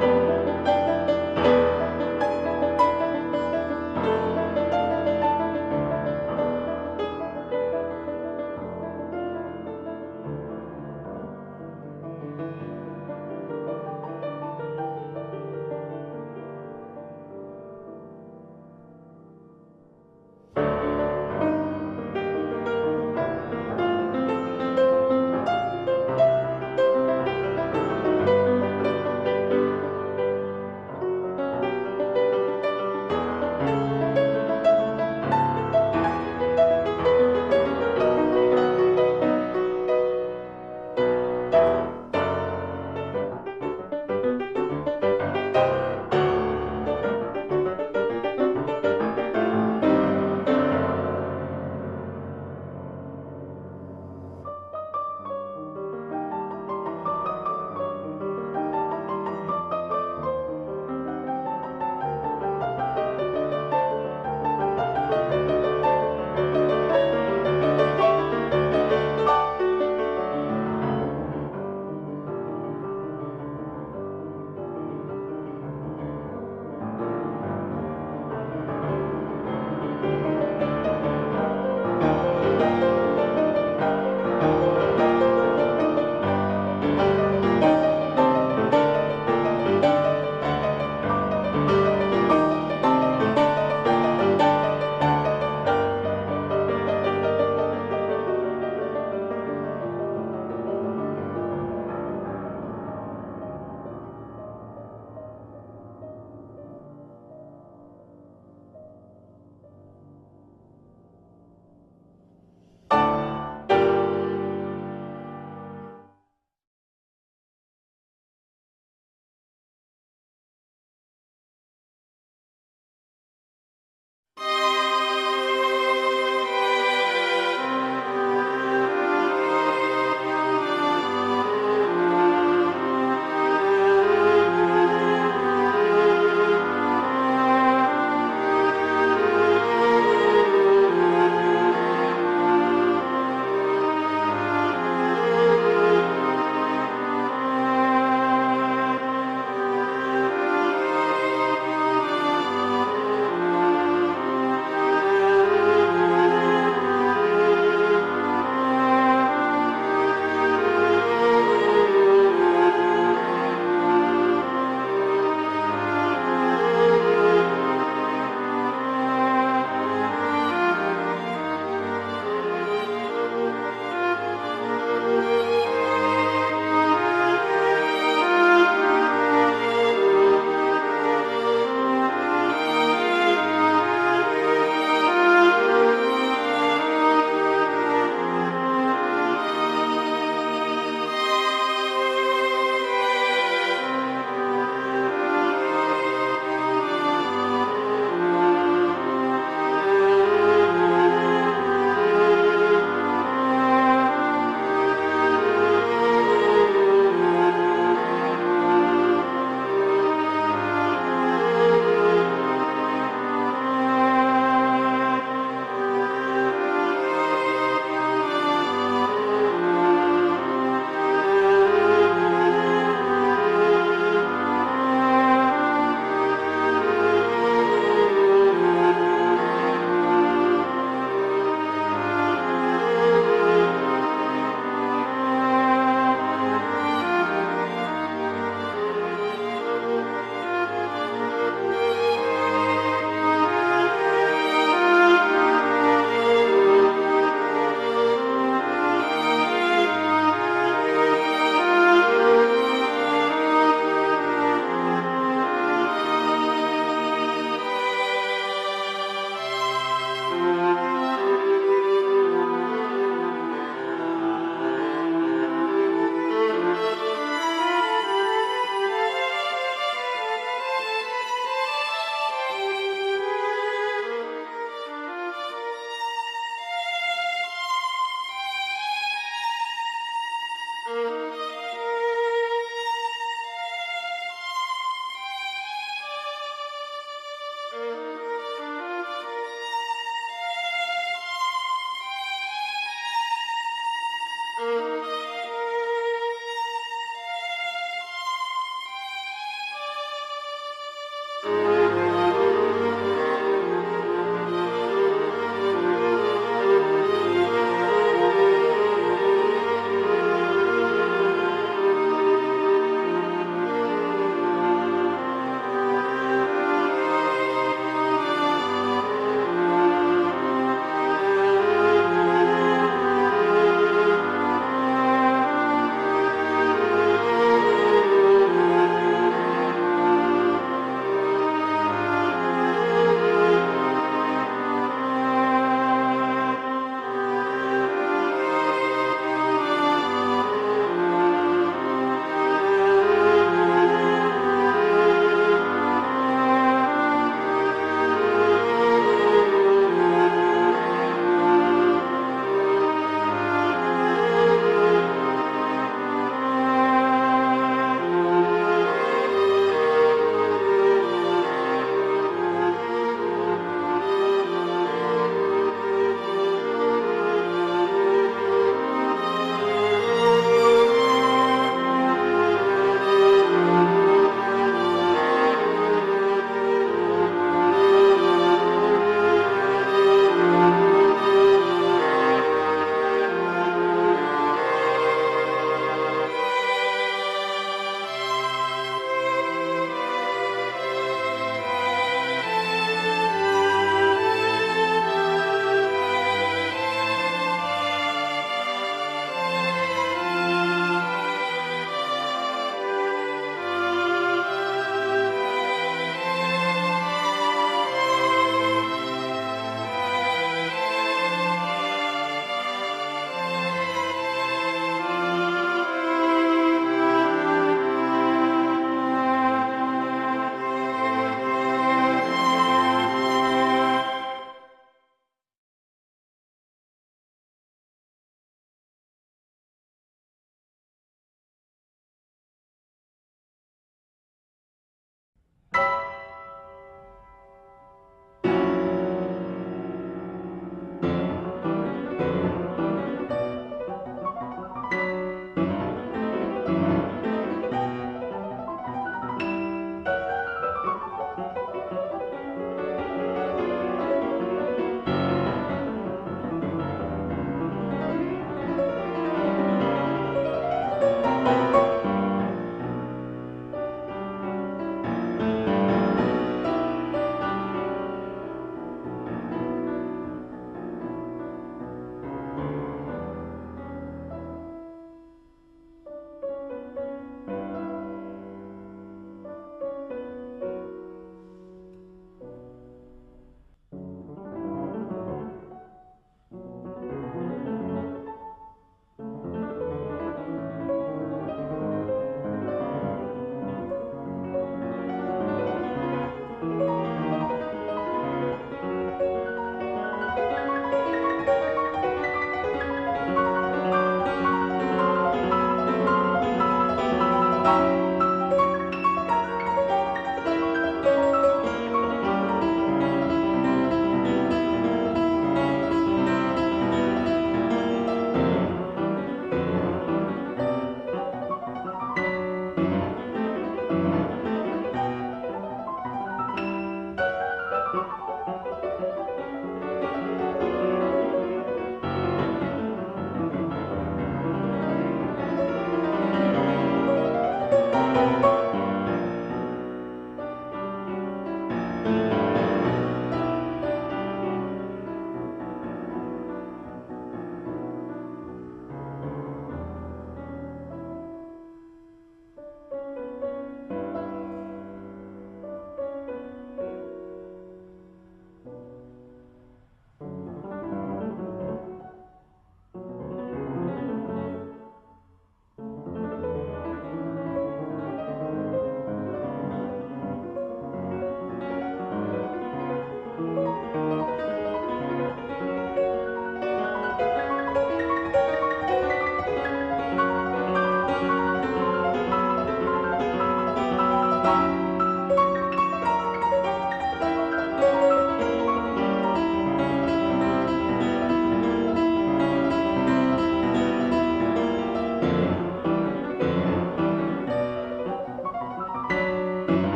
Thank you.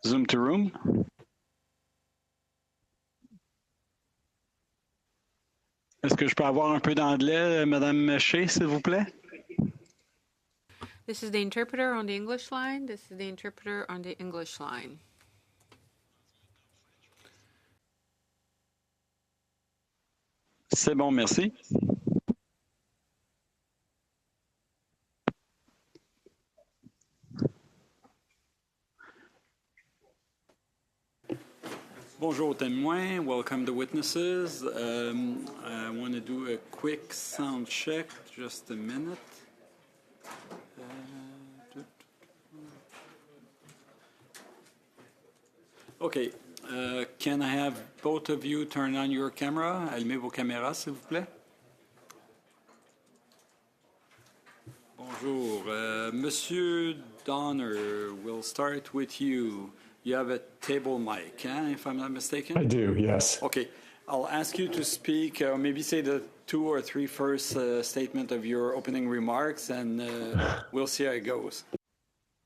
Zoom to room. Est-ce que je peux avoir un peu d'anglais, Madame Shea, s'il vous plaît? This is the interpreter on the English line. This is the interpreter on the English line. C'est bon, merci. Bonjour témoins, welcome to witnesses. I want to do a quick sound check, just a minute. Okay, can I have both of you turn on your camera? Allumez vos caméras, s'il vous plaît. Bonjour. Monsieur Donner, we'll start with you. You have a table mic, if I'm not mistaken? I do, yes. Okay. I'll ask you to speak, or maybe say the 2 or 3 first statement of your opening remarks, and we'll see how it goes.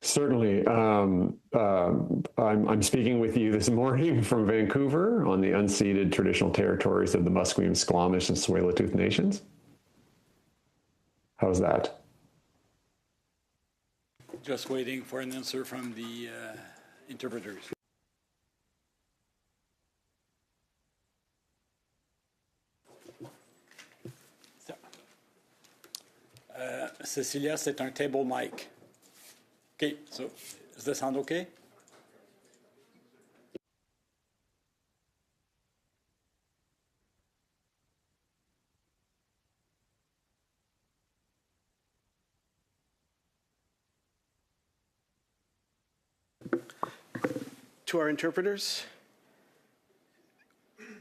Certainly. I'm speaking with you this morning from Vancouver on the unceded traditional territories of the Musqueam, Squamish, and Tsleil-Waututh nations. How's that? Just waiting for an answer from the interpreters. Cecilia, c'est un table mic. Okay, so does that sound okay? To our interpreters,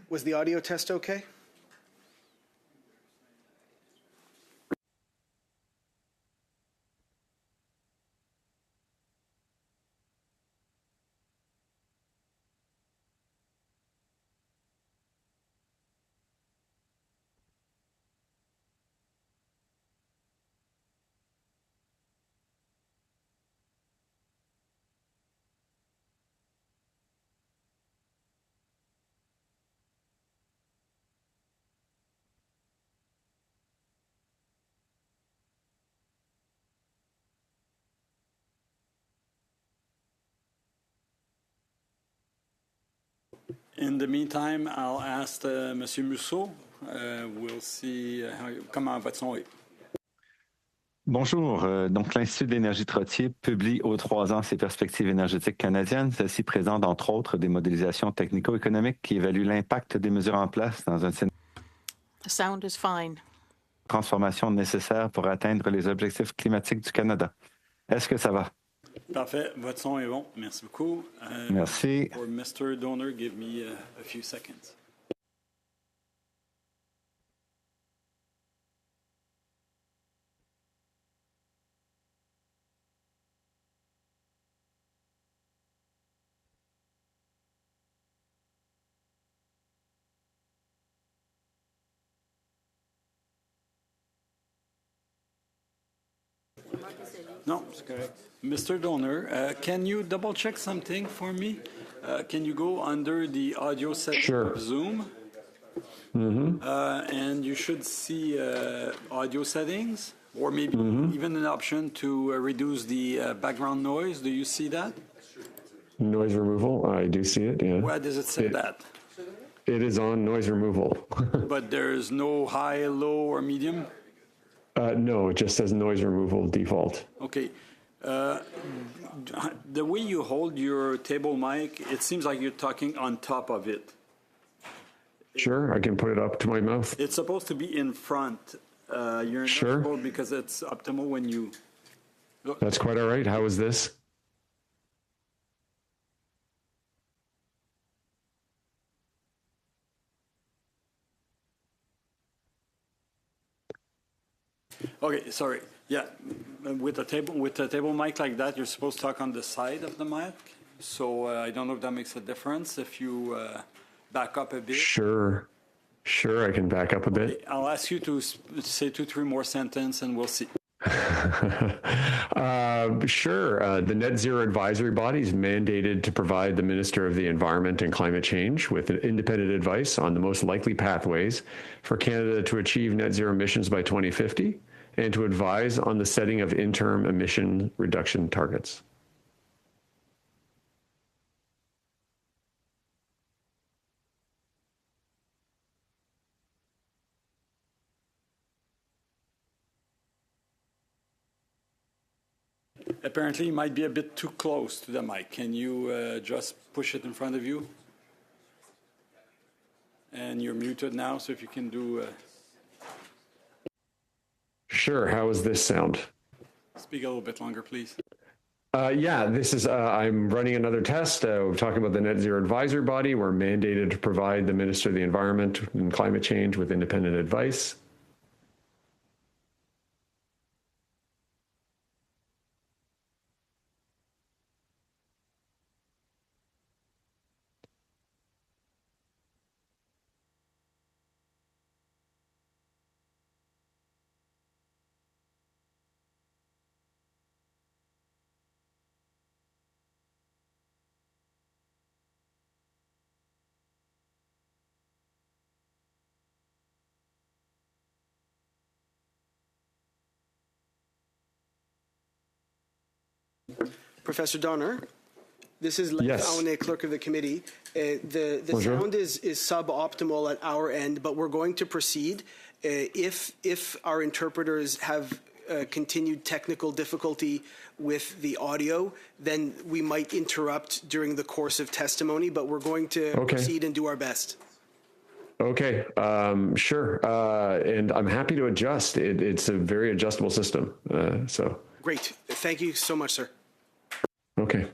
was the audio test okay? In the meantime, I'll ask Monsieur Musso. We'll see comment votre son est. Bonjour. Donc, l'Institut de l'énergie trottier publie aux 3 ans ses perspectives énergétiques canadiennes. Celles-ci présentent, entre autres, des modélisations technico-économiques qui évaluent l'impact des mesures en place dans un scénario The sound is fine. de transformation nécessaire pour atteindre les objectifs climatiques du Canada. Est-ce que ça va? Parfait, votre son est bon. Merci beaucoup. Merci. For Mr. Donor, give me a few seconds. No, it's correct. Mr. Donor, can you double check something for me? Can you go under the audio section Sure. of Zoom? And you should see audio settings, or maybe even an option to reduce the background noise. Do you see that? Noise removal, I do see it, yeah. Where does it say that? It is on noise removal. But there's no high, low, or medium? No, it just says noise removal default. Okay. The way you hold your table mic, it seems like you're talking on top of it. Sure, I can put it up to my mouth. It's supposed to be in front. You're not Sure. supposed, because it's optimal when you look. That's quite all right. How is this? Okay, sorry. Yeah, with a table mic like that, you're supposed to talk on the side of the mic. So I don't know if that makes a difference. If you back up a bit. Sure. Sure, I can back up a bit. I'll ask you to say 2, 3 more sentences, and we'll see. Sure. The Net Zero Advisory Body is mandated to provide the Minister of the Environment and Climate Change with independent advice on the most likely pathways for Canada to achieve net zero emissions by 2050 and to advise on the setting of interim emission reduction targets. Apparently, you might be a bit too close to the mic. Can you just push it in front of you? And you're muted now, so if you can do... Sure. How does this sound? Speak a little bit longer, please. Yeah, this is, I'm running another test. We're talking about the Net Zero Advisory Body. We're mandated to provide the Minister of the Environment and Climate Change with independent advice. Professor Donner, this is Len Yes. Aune, clerk of the committee. The Bonjour. sound is suboptimal at our end, but we're going to proceed. If our interpreters have continued technical difficulty with the audio, then we might interrupt during the course of testimony, but we're going to proceed and do our best. Okay, sure. And I'm happy to adjust. It's a very adjustable system. So. Great. Thank you so much, sir. Okay.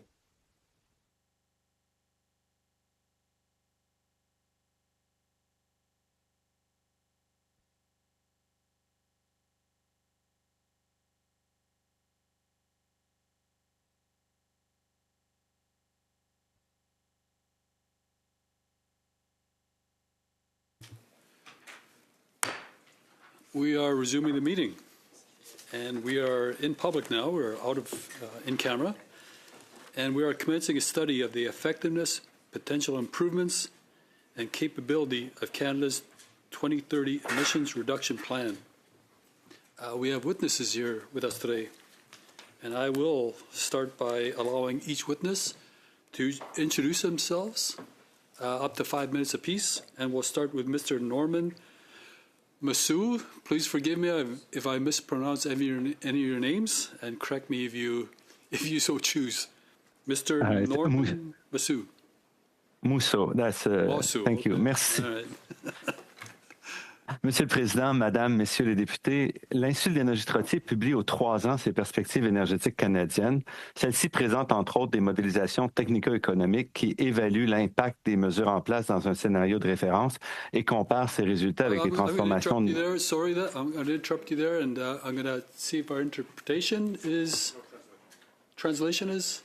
We are resuming the meeting, and we are in public now. We're out of in camera, and we are commencing a study of the effectiveness, potential improvements, and capability of Canada's 2030 emissions reduction plan. We have witnesses here with us today, and I will start by allowing each witness to introduce themselves, up to 5 minutes apiece, and we'll start with Mr. Norman Masou. Please forgive me if I mispronounce any of your names, and correct me if you so choose. Mr. Norman Masou. Mousseau, that's Mousseau, thank you. okay. Merci. All right. Monsieur le Président, Madame, Messieurs les députés, l'Institut d'énergie Trottier publie aux 3 ans ses perspectives énergétiques canadiennes. Celle-ci présente entre autres des modélisations technico-économiques qui évaluent l'impact des mesures en place dans un scénario de référence et comparent ces résultats avec les transformations. I'm going to interrupt you there, and I'm going to see if our interpretation is, translation is.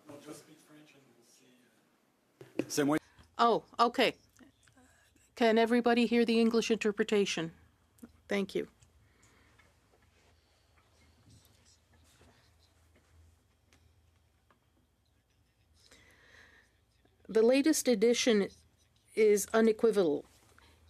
No, just speak French and we'll see. Same way. Oh, okay. Can everybody hear the English interpretation? Thank you. The latest edition is unequivocal.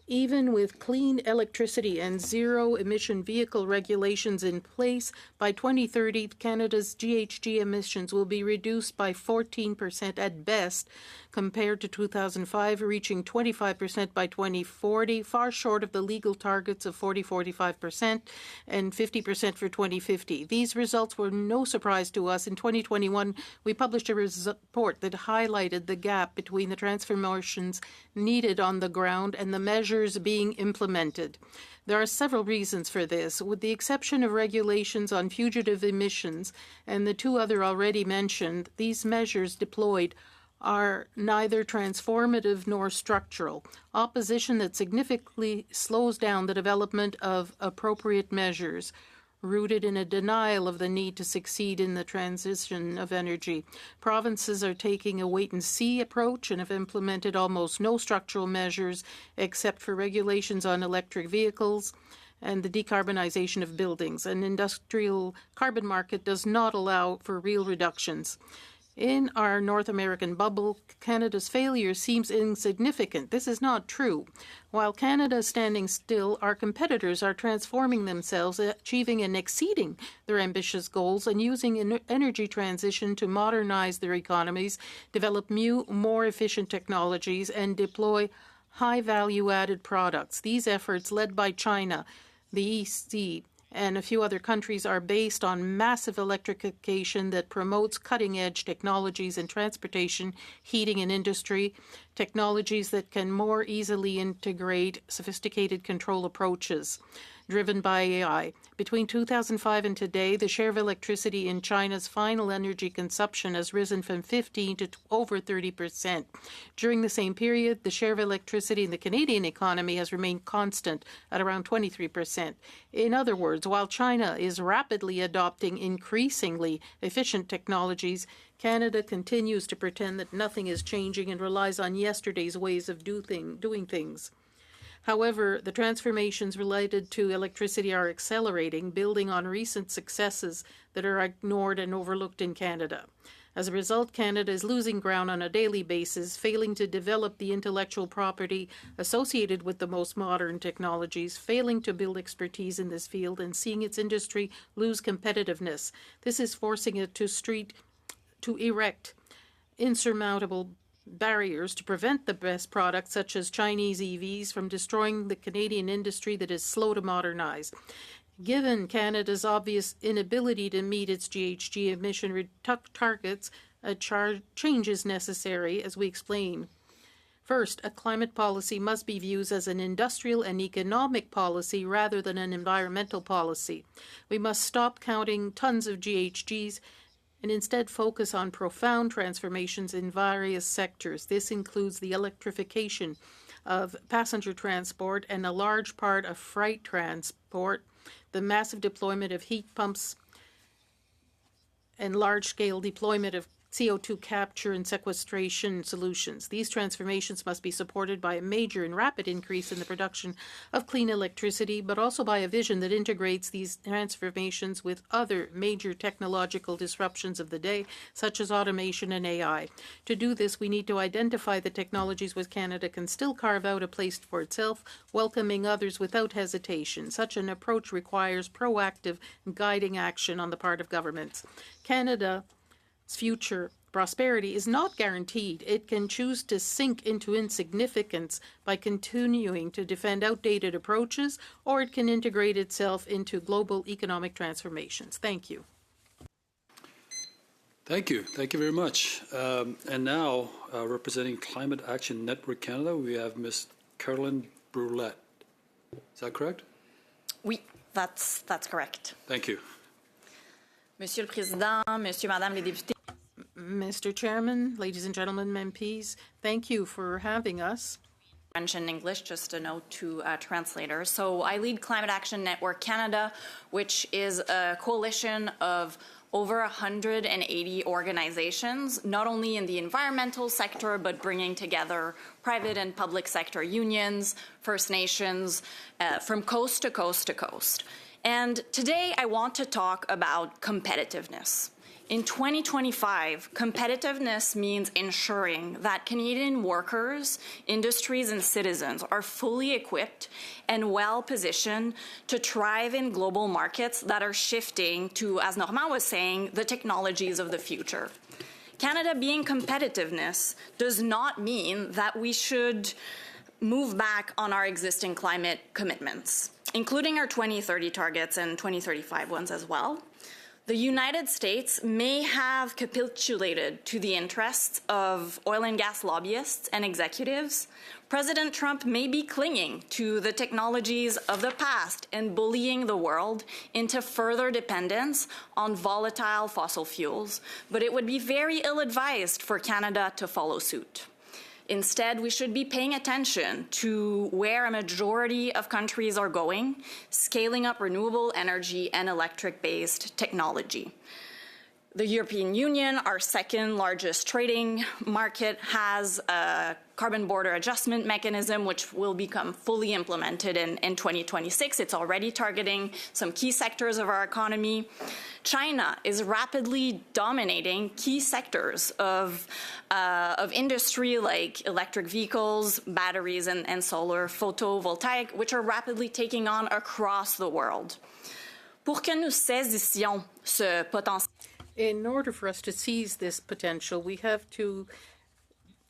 Even with clean electricity and zero-emission vehicle regulations in place, by 2030, Canada's GHG emissions will be reduced by 14% at best compared to 2005, reaching 25% by 2040, far short of the legal targets of 40-45% and 50% for 2050. These results were no surprise to us. In 2021, we published a report that highlighted the gap between the transformations needed on the ground and the measures being implemented. There are several reasons for this. With the exception of regulations on fugitive emissions and the 2 other already mentioned, these measures deployed are neither transformative nor structural. Opposition that significantly slows down the development of appropriate measures, rooted in a denial of the need to succeed in the transition of energy. Provinces are taking a wait-and-see approach and have implemented almost no structural measures except for regulations on electric vehicles and the decarbonization of buildings. An industrial carbon market does not allow for real reductions. In our North American bubble, Canada's failure seems insignificant. This is not true. While Canada is standing still, our competitors are transforming themselves, achieving and exceeding their ambitious goals, and using energy transition to modernize their economies, develop new, more efficient technologies, and deploy high value-added products. These efforts, led by China, the EC, and a few other countries, are based on massive electrification that promotes cutting-edge technologies in transportation, heating, and industry, technologies that can more easily integrate sophisticated control approaches driven by AI. Between 2005 and today, the share of electricity in China's final energy consumption has risen from 15 to over 30%. During the same period, the share of electricity in the Canadian economy has remained constant at around 23%. In other words, while China is rapidly adopting increasingly efficient technologies, Canada continues to pretend that nothing is changing and relies on yesterday's ways of doing things. However, the transformations related to electricity are accelerating, building on recent successes that are ignored and overlooked in Canada. As a result, Canada is losing ground on a daily basis, failing to develop the intellectual property associated with the most modern technologies, failing to build expertise in this field, and seeing its industry lose competitiveness. This is forcing it to erect insurmountable barriers to prevent the best products, such as Chinese EVs, from destroying the Canadian industry that is slow to modernize. Given Canada's obvious inability to meet its GHG emission targets, a change is necessary, as we explain. First, a climate policy must be viewed as an industrial and economic policy rather than an environmental policy. We must stop counting tons of GHGs and instead focus on profound transformations in various sectors. This includes the electrification of passenger transport and a large part of freight transport, the massive deployment of heat pumps, and large-scale deployment of CO2 capture and sequestration solutions. These transformations must be supported by a major and rapid increase in the production of clean electricity, but also by a vision that integrates these transformations with other major technological disruptions of the day, such as automation and AI. To do this, we need to identify the technologies where Canada can still carve out a place for itself, welcoming others without hesitation. Such an approach requires proactive, guiding action on the part of governments. Canada's future prosperity is not guaranteed. It can choose to sink into insignificance by continuing to defend outdated approaches, or it can integrate itself into global economic transformations. Thank you. Thank you. Thank you very much. And now, representing Climate Action Network Canada, we have Ms. Caroline Brulette. Is that correct? Oui, that's correct. Thank you. Monsieur le Président, Monsieur, Madame les députés. Mr. Chairman, ladies and gentlemen, MPs, thank you for having us. French and English, just a note to translators. So I lead Climate Action Network Canada, which is a coalition of over 180 organizations, not only in the environmental sector, but bringing together private and public sector unions, First Nations, from coast to coast to coast. And today I want to talk about competitiveness. In 2025, competitiveness means ensuring that Canadian workers, industries, and citizens are fully equipped and well-positioned to thrive in global markets that are shifting to, as Normand was saying, the technologies of the future. Canada being competitiveness does not mean that we should move back on our existing climate commitments, including our 2030 targets and 2035 ones as well. The United States may have capitulated to the interests of oil and gas lobbyists and executives. President Trump may be clinging to the technologies of the past and bullying the world into further dependence on volatile fossil fuels, but it would be very ill-advised for Canada to follow suit. Instead, we should be paying attention to where a majority of countries are going, scaling up renewable energy and electric-based technology. The European Union, our second largest trading market, has a carbon border adjustment mechanism, which will become fully implemented in 2026. It's already targeting some key sectors of our economy. China is rapidly dominating key sectors of industry like electric vehicles, batteries, and solar photovoltaic, which are rapidly taking on across the world. Pour que nous saisissions ce potentiel. In order for us to seize this potential, we have to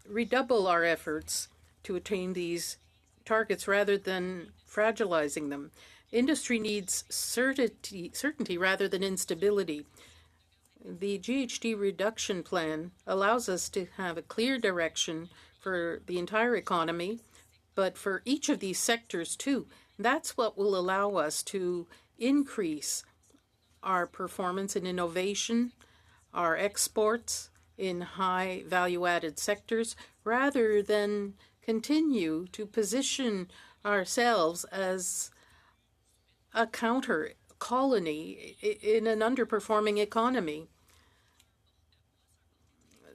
redouble our efforts to attain these targets rather than fragilizing them. Industry needs certainty rather than instability. The GHG reduction plan allows us to have a clear direction for the entire economy, but for each of these sectors too. That's what will allow us to increase our performance in innovation, our exports in high value-added sectors, rather than continue to position ourselves as a counter colony in an underperforming economy.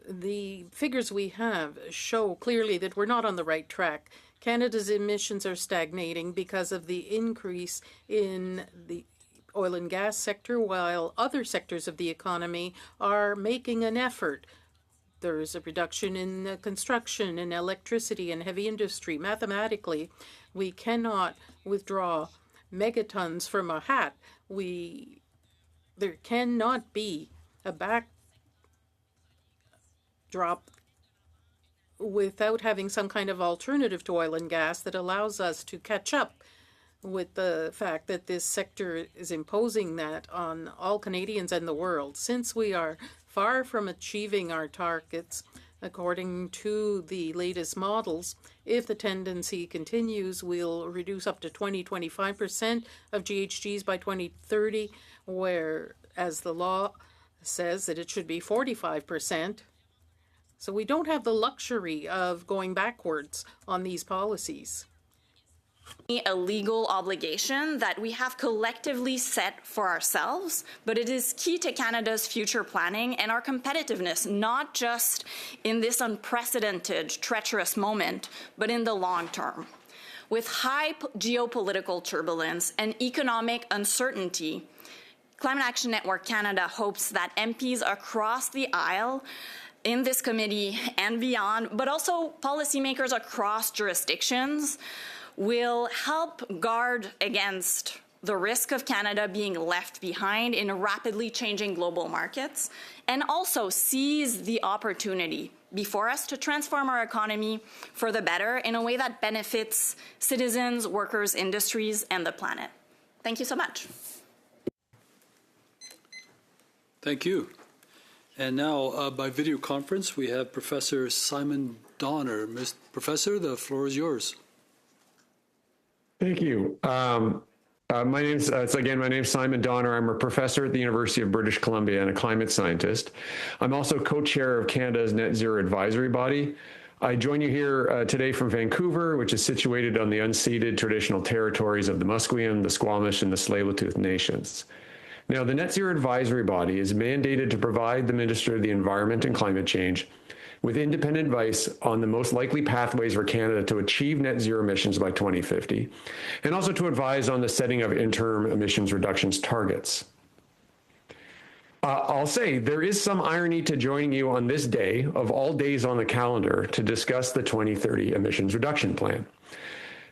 The figures we have show clearly that we're not on the right track. Canada's emissions are stagnating because of the increase in the oil and gas sector, while other sectors of the economy are making an effort. There's a reduction in construction, in electricity, and heavy industry. Mathematically, we cannot withdraw megatons from a hat. There cannot be a backdrop without having some kind of alternative to oil and gas that allows us to catch up with the fact that this sector is imposing that on all Canadians and the world. Since we are far from achieving our targets, according to the latest models, if the tendency continues, we'll reduce up to 20-25% of GHGs by 2030, whereas the law says that it should be 45%. So we don't have the luxury of going backwards on these policies. A legal obligation that we have collectively set for ourselves, but it is key to Canada's future planning and our competitiveness, not just in this unprecedented, treacherous moment, but in the long term. With high geopolitical turbulence and economic uncertainty, Climate Action Network Canada hopes that MPs across the aisle in this committee and beyond, but also policymakers across jurisdictions, will help guard against the risk of Canada being left behind in rapidly changing global markets, and also seize the opportunity before us to transform our economy for the better in a way that benefits citizens, workers, industries, and the planet. Thank you so much. Thank you. And now, by video conference, we have Professor Simon Donner. Professor, the floor is yours. Thank you. My name's Simon Donner. I'm a professor at the University of British Columbia and a climate scientist. I'm also co-chair of Canada's Net Zero Advisory Body. I join you here today from Vancouver, which is situated on the unceded traditional territories of the Musqueam, the Squamish, and the Tsleil-Waututh nations. Now, the Net Zero Advisory Body is mandated to provide the Minister of the Environment and Climate Change with independent advice on the most likely pathways for Canada to achieve net zero emissions by 2050, and also to advise on the setting of interim emissions reductions targets. I'll say there is some irony to joining you on this day of all days on the calendar to discuss the 2030 emissions reduction plan.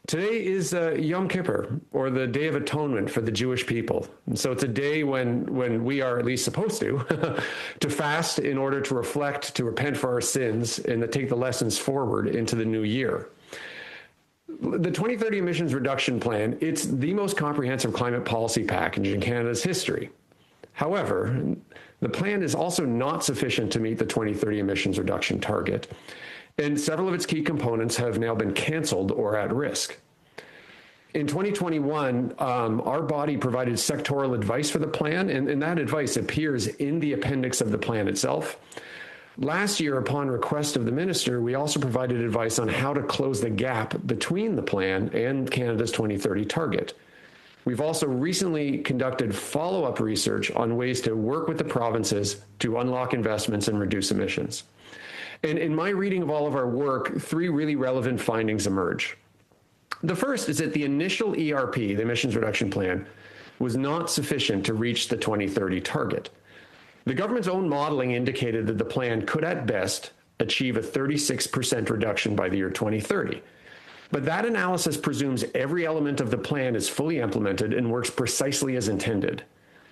Today is Yom Kippur, or the Day of Atonement for the Jewish people. And so it's a day when we are at least supposed to fast in order to reflect, to repent for our sins, and to take the lessons forward into the new year. The 2030 emissions reduction plan, it's the most comprehensive climate policy package in Canada's history. However, the plan is also not sufficient to meet the 2030 emissions reduction target, and several of its key components have now been canceled or at risk. In 2021, our body provided sectoral advice for the plan, and that advice appears in the appendix of the plan itself. Last year, upon request of the minister, we also provided advice on how to close the gap between the plan and Canada's 2030 target. We've also recently conducted follow-up research on ways to work with the provinces to unlock investments and reduce emissions. And in my reading of all of our work, 3 really relevant findings emerge. The first is that the initial ERP, the Emissions Reduction Plan, was not sufficient to reach the 2030 target. The government's own modeling indicated that the plan could at best achieve a 36% reduction by the year 2030. But that analysis presumes every element of the plan is fully implemented and works precisely as intended.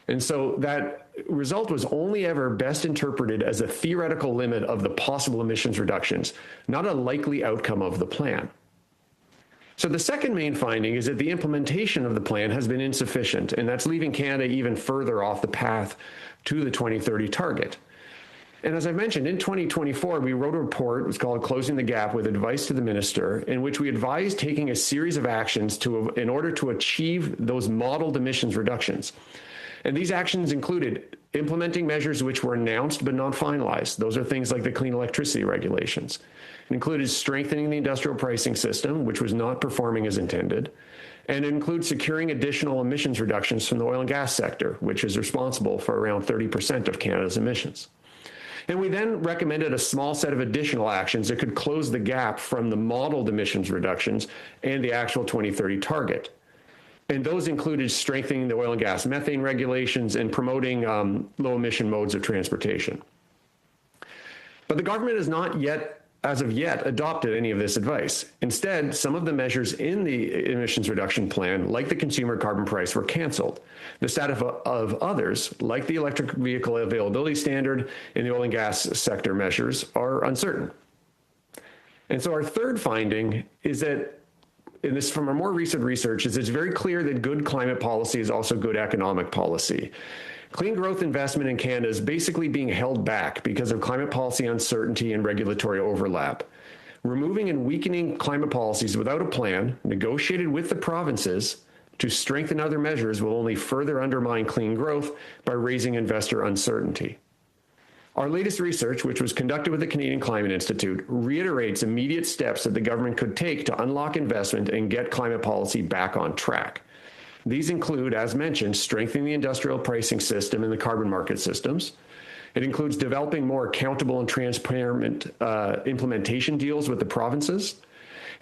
And so that result was only ever best interpreted as a theoretical limit of the possible emissions reductions, not a likely outcome of the plan. So the second main finding is that the implementation of the plan has been insufficient, and that's leaving Canada even further off the path to the 2030 target. And as I mentioned, in 2024, we wrote a report, it's called Closing the Gap, with advice to the minister, in which we advised taking a series of actions in order to achieve those modeled emissions reductions. And these actions included implementing measures which were announced but not finalized. Those are things like the clean electricity regulations. It included strengthening the industrial pricing system, which was not performing as intended. And it includes securing additional emissions reductions from the oil and gas sector, which is responsible for around 30% of Canada's emissions. And we then recommended a small set of additional actions that could close the gap from the modeled emissions reductions and the actual 2030 target. And those included strengthening the oil and gas methane regulations and promoting low emission modes of transportation. But the government has not yet, as of yet, adopted any of this advice. Instead, some of the measures in the emissions reduction plan, like the consumer carbon price, were canceled. The status of others, like the electric vehicle availability standard and the oil and gas sector measures, are uncertain. And so our third finding is that, and this from our more recent research, is it's very clear that good climate policy is also good economic policy. Clean growth investment in Canada is basically being held back because of climate policy uncertainty and regulatory overlap. Removing and weakening climate policies without a plan, negotiated with the provinces to strengthen other measures, will only further undermine clean growth by raising investor uncertainty. Our latest research, which was conducted with the Canadian Climate Institute, reiterates immediate steps that the government could take to unlock investment and get climate policy back on track. These include, as mentioned, strengthening the industrial pricing system and the carbon market systems. It includes developing more accountable and transparent implementation deals with the provinces.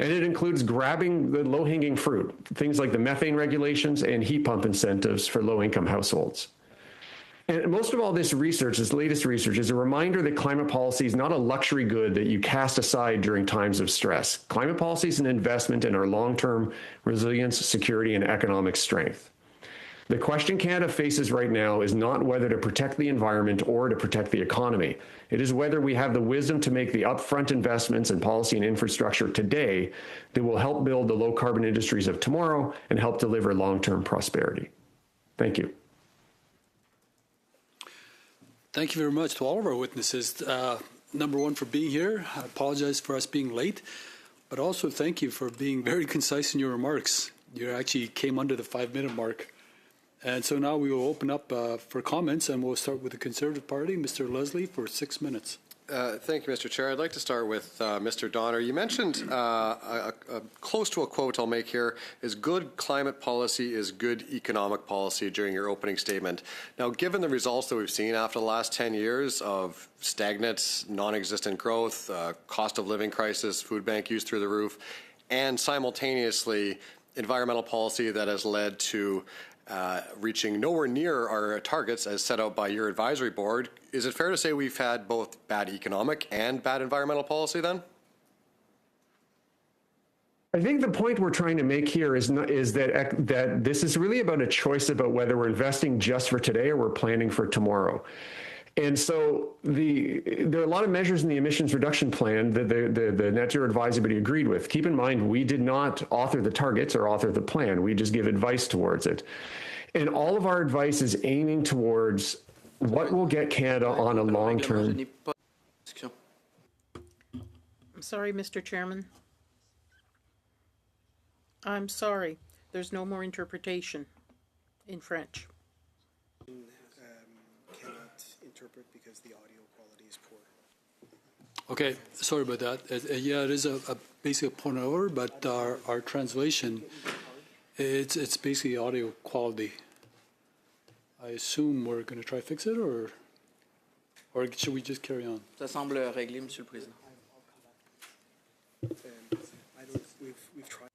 And it includes grabbing the low-hanging fruit, things like the methane regulations and heat pump incentives for low-income households. And most of all, this research, this latest research, is a reminder that climate policy is not a luxury good that you cast aside during times of stress. Climate policy is an investment in our long-term resilience, security, and economic strength. The question Canada faces right now is not whether to protect the environment or to protect the economy. It is whether we have the wisdom to make the upfront investments in policy and infrastructure today that will help build the low-carbon industries of tomorrow and help deliver long-term prosperity. Thank you. Thank you very much to all of our witnesses. Number one, for being here. I apologize for us being late, but also thank you for being very concise in your remarks. You actually came under the 5-minute mark. And so now we will open up for comments, and we'll start with the Conservative Party. Mr. Leslie, for 6 minutes. Thank you, Mr. Chair. I'd like to start with Mr. Donner. You mentioned close to a quote I'll make here is good climate policy is good economic policy during your opening statement. Now, given the results that we've seen after the last 10 years of stagnant, non-existent growth, cost of living crisis, food bank use through the roof, and simultaneously environmental policy that has led to reaching nowhere near our targets as set out by your advisory board, is it fair to say we've had both bad economic and bad environmental policy then? I think the point we're trying to make here is that this is really about a choice about whether we're investing just for today or we're planning for tomorrow. And so there are a lot of measures in the emissions reduction plan that the Net Zero Advisory Committee agreed with. Keep in mind, we did not author the targets or author the plan. We just give advice towards it. And all of our advice is aiming towards what will get Canada on a long-term. I'm sorry, Mr. Chairman. I'm sorry. There's no more interpretation in French. Cannot interpret because the audio quality is poor. Okay, sorry about that. Yeah, it is a basic point of order, but our translation It's basically audio quality. I assume we're going to try to fix it, or should we just carry on? Ça semble réglé, Monsieur le Président. We've tried.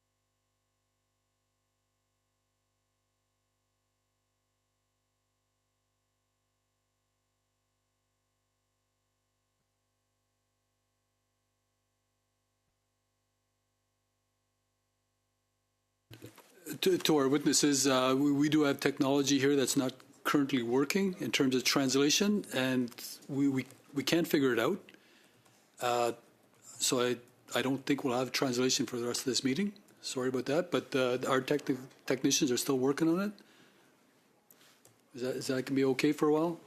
To our witnesses, we do have technology here that's not currently working in terms of translation, and we can't figure it out. So I don't think we'll have translation for the rest of this meeting. Sorry about that, but our technicians are still working on it. Is that going to be okay for a while?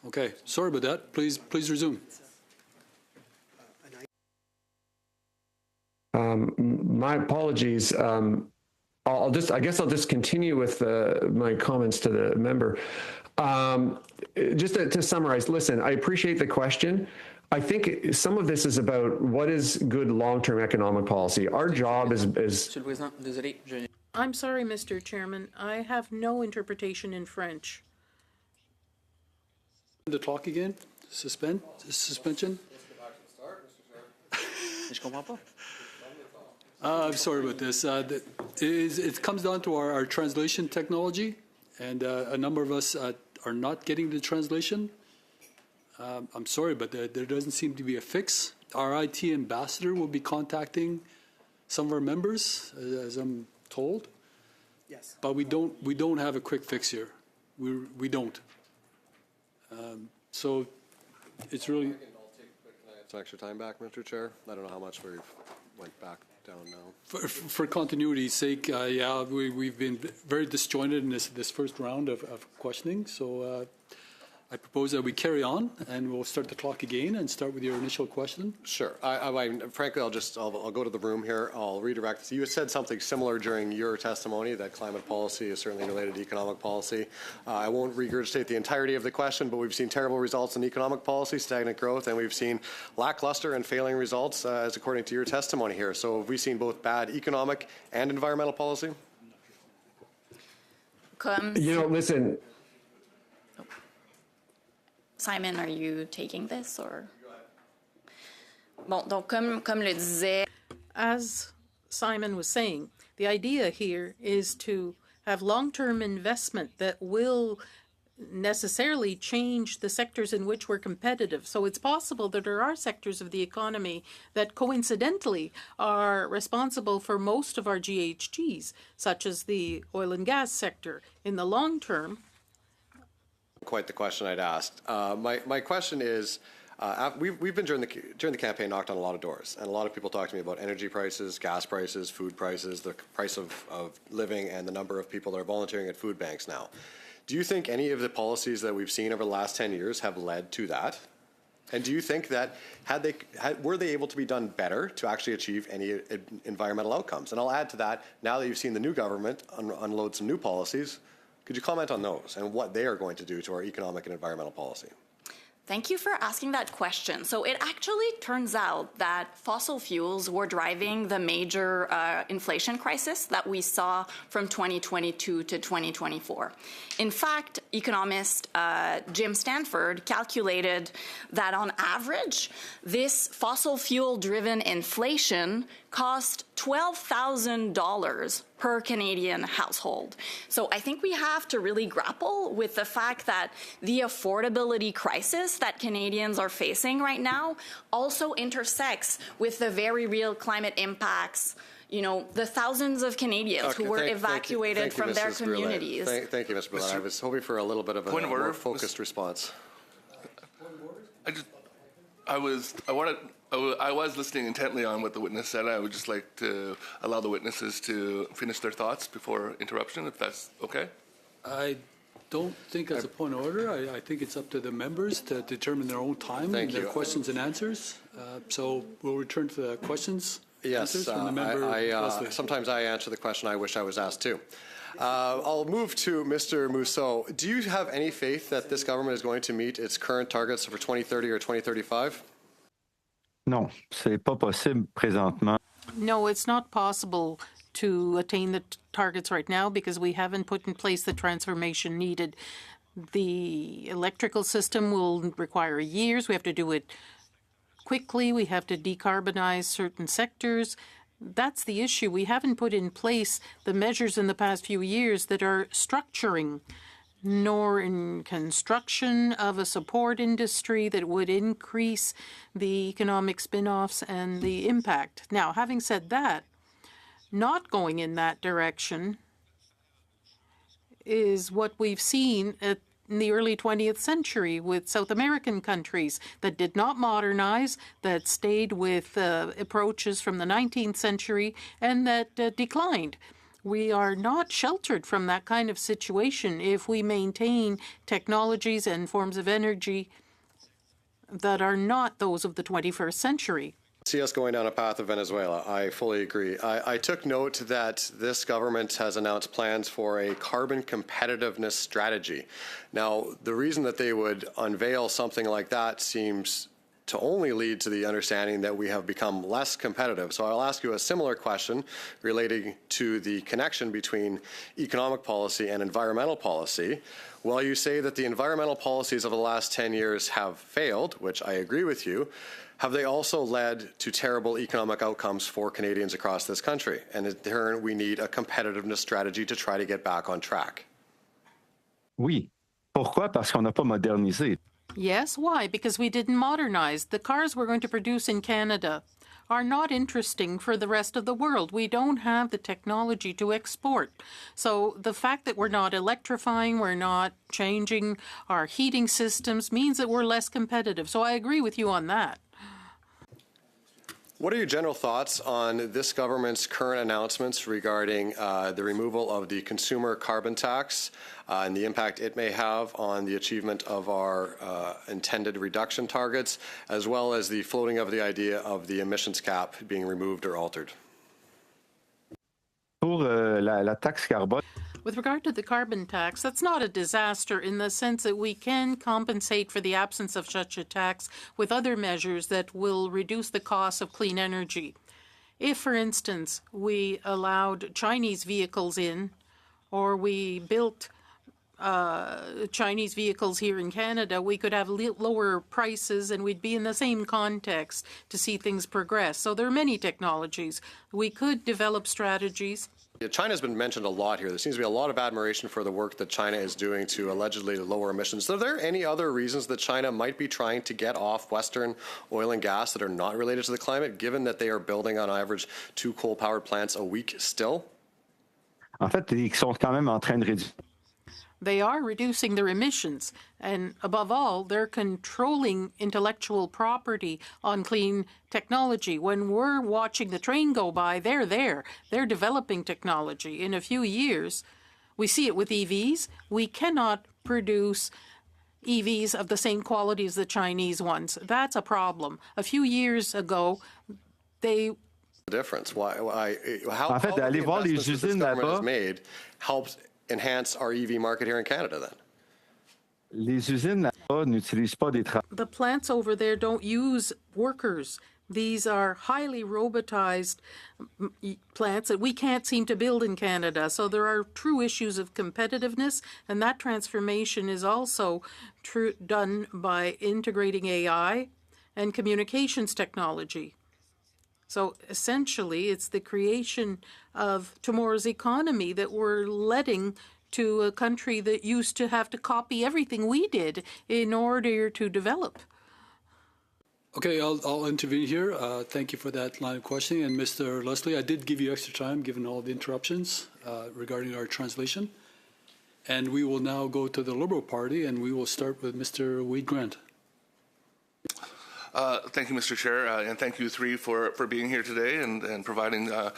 Okay, sorry about that. Please resume. My apologies. I guess I'll just continue with my comments to the member. Just to summarize, listen, I appreciate the question. I think some of this is about what is good long-term economic policy. Our job is Monsieur le Président, désolé, I'm sorry, Mr. Chairman. I have no interpretation in French. The clock again? Suspension? je comprends pas. I'm sorry about this. It comes down to our translation technology, and a number of us are not getting the translation. I'm sorry, but there doesn't seem to be a fix. Our IT ambassador will be contacting some of our members, as I'm told. Yes. But we don't have a quick fix here. We don't. So it's really. I'll take some extra time back, Mr. Chair. I don't know how much we went back down now. For continuity's sake, yeah, we've been very disjointed in this first round of questioning. So I propose that we carry on, and we'll start the clock again and start with your initial question. Sure. Frankly, I'll go to the room here. I'll redirect. So you said something similar during your testimony, that climate policy is certainly related to economic policy. I won't regurgitate the entirety of the question, but we've seen terrible results in economic policy, stagnant growth, and we've seen lackluster and failing results, as according to your testimony here. So have we seen both bad economic and environmental policy? listen. Simon, are you taking this or? Bon, donc comme le disait. As Simon was saying, the idea here is to have long-term investment that will necessarily change the sectors in which we're competitive. So it's possible that there are sectors of the economy that coincidentally are responsible for most of our GHGs, such as the oil and gas sector. In the long term, quite the question I'd asked. My question is, we've been during the campaign knocked on a lot of doors, and a lot of people talk to me about energy prices, gas prices, food prices, the price of living, and the number of people that are volunteering at food banks now. Do you think any of the policies that we've seen over the last 10 years have led to that? And do you think that were they able to be done better to actually achieve any environmental outcomes? And I'll add to that, now that you've seen the new government unload some new policies, could you comment on those and what they are going to do to our economic and environmental policy? Thank you for asking that question. So it actually turns out that fossil fuels were driving the major inflation crisis that we saw from 2022 to 2024. In fact, economist Jim Stanford calculated that on average, this fossil fuel-driven inflation cost $12,000 per Canadian household. So I think we have to really grapple with the fact that the affordability crisis that Canadians are facing right now also intersects with the very real climate impacts, the thousands of Canadians who were evacuated from their communities. Thank you, Mr. Boulet. I was hoping for a little bit of a more focused response. I was listening intently on what the witness said. I would just like to allow the witnesses to finish their thoughts before interruption, if that's okay. I don't think as a point of order. I think it's up to the members to determine their own time and their questions and answers. So we'll return to the questions. Yes, from the member, sometimes I answer the question I wish I was asked too. I'll move to Mr. Mousseau. Do you have any faith that this government is going to meet its current targets for 2030 or 2035? Non, c'est pas possible présentement. no, it's not possible to attain the targets right now because we haven't put in place the transformation needed. The electrical system will require years. We have to do it quickly. We have to decarbonize certain sectors. That's the issue. We haven't put in place the measures in the past few years that are structuring, nor in construction of a support industry that would increase the economic spin-offs and the impact. Now, having said that, not going in that direction is what we've seen in the early 20th century with South American countries that did not modernize, that stayed with approaches from the 19th century, and that declined. We are not sheltered from that kind of situation if we maintain technologies and forms of energy that are not those of the 21st century. See us going down a path of Venezuela. I fully agree. I took note that this government has announced plans for a carbon competitiveness strategy. Now, the reason that they would unveil something like that seems to only lead to the understanding that we have become less competitive. So I'll ask you a similar question relating to the connection between economic policy and environmental policy. While you say that the environmental policies of the last 10 years have failed, which I agree with you, have they also led to terrible economic outcomes for Canadians across this country? And in turn, we need a competitiveness strategy to try to get back on track. Oui. Pourquoi? Parce qu'on n'a pas modernisé. Yes, why? Because we didn't modernize. The cars we're going to produce in Canada are not interesting for the rest of the world. We don't have the technology to export. So the fact that we're not electrifying, we're not changing our heating systems means that we're less competitive. So I agree with you on that. What are your general thoughts on this government's current announcements regarding the removal of the consumer carbon tax and the impact it may have on the achievement of our intended reduction targets, as well as the floating of the idea of the emissions cap being removed or altered? Pour la taxe carbone, With regard to the carbon tax, that's not a disaster in the sense that we can compensate for the absence of such a tax with other measures that will reduce the cost of clean energy. If, for instance, we allowed Chinese vehicles in, or we built Chinese vehicles here in Canada, we could have lower prices and we'd be in the same context to see things progress. So there are many technologies. We could develop strategies. China has been mentioned a lot here. There seems to be a lot of admiration for the work that China is doing to allegedly lower emissions. Are there any other reasons that China might be trying to get off Western oil and gas that are not related to the climate, given that they are building on average 2 coal-powered plants a week still? en fait, ils sont quand même en train de réduire. They are reducing their emissions, and above all, they're controlling intellectual property on clean technology. When we're watching the train go by, they're there. They're developing technology. In a few years, we see it with EVs. We cannot produce EVs of the same quality as the Chinese ones. That's a problem. A few years ago, they... Difference. How En fait, the aller voir les investments that this usines government là-bas. has made helps enhance our EV market here in Canada then? Les usines là-bas n'utilisent pas des travailleurs. The plants over there don't use workers. These are highly robotized plants that we can't seem to build in Canada. So there are true issues of competitiveness, and that transformation is also done by integrating AI and communications technology. So essentially, it's the creation of tomorrow's economy that we're letting to a country that used to have to copy everything we did in order to develop. Okay, I'll intervene here. Thank you for that line of questioning. And Mr. Leslie, I did give you extra time given all the interruptions regarding our translation. And we will now go to the Liberal Party, and we will start with Mr. Wade Grant. Thank you, Mr. Chair, and thank you three for being here today and providing a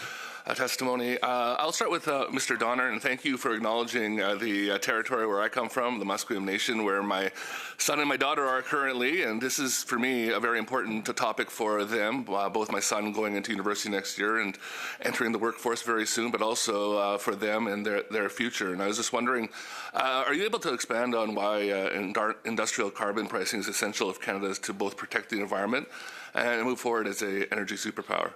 testimony. I'll start with Mr. Donner, and thank you for acknowledging the territory where I come from, the Musqueam Nation, where my son and my daughter are currently, and this is, for me, a very important topic for them, both my son going into university next year and entering the workforce very soon, but also for them and their future. And I was just wondering, are you able to expand on why industrial carbon pricing is essential if Canada is to both protect the environment and move forward as an energy superpower?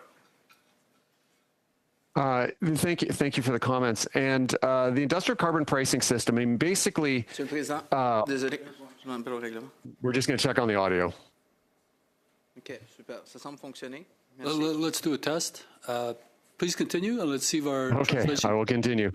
Thank you for the comments. And the industrial carbon pricing system, I mean, basically, Monsieur le Président, désolé, je m'en rappelle au règlement. we're just going to check on the audio. OK, super. Ça semble fonctionner. Merci. Let's do a test. Please continue, and let's see if our Okay, translation. I will continue.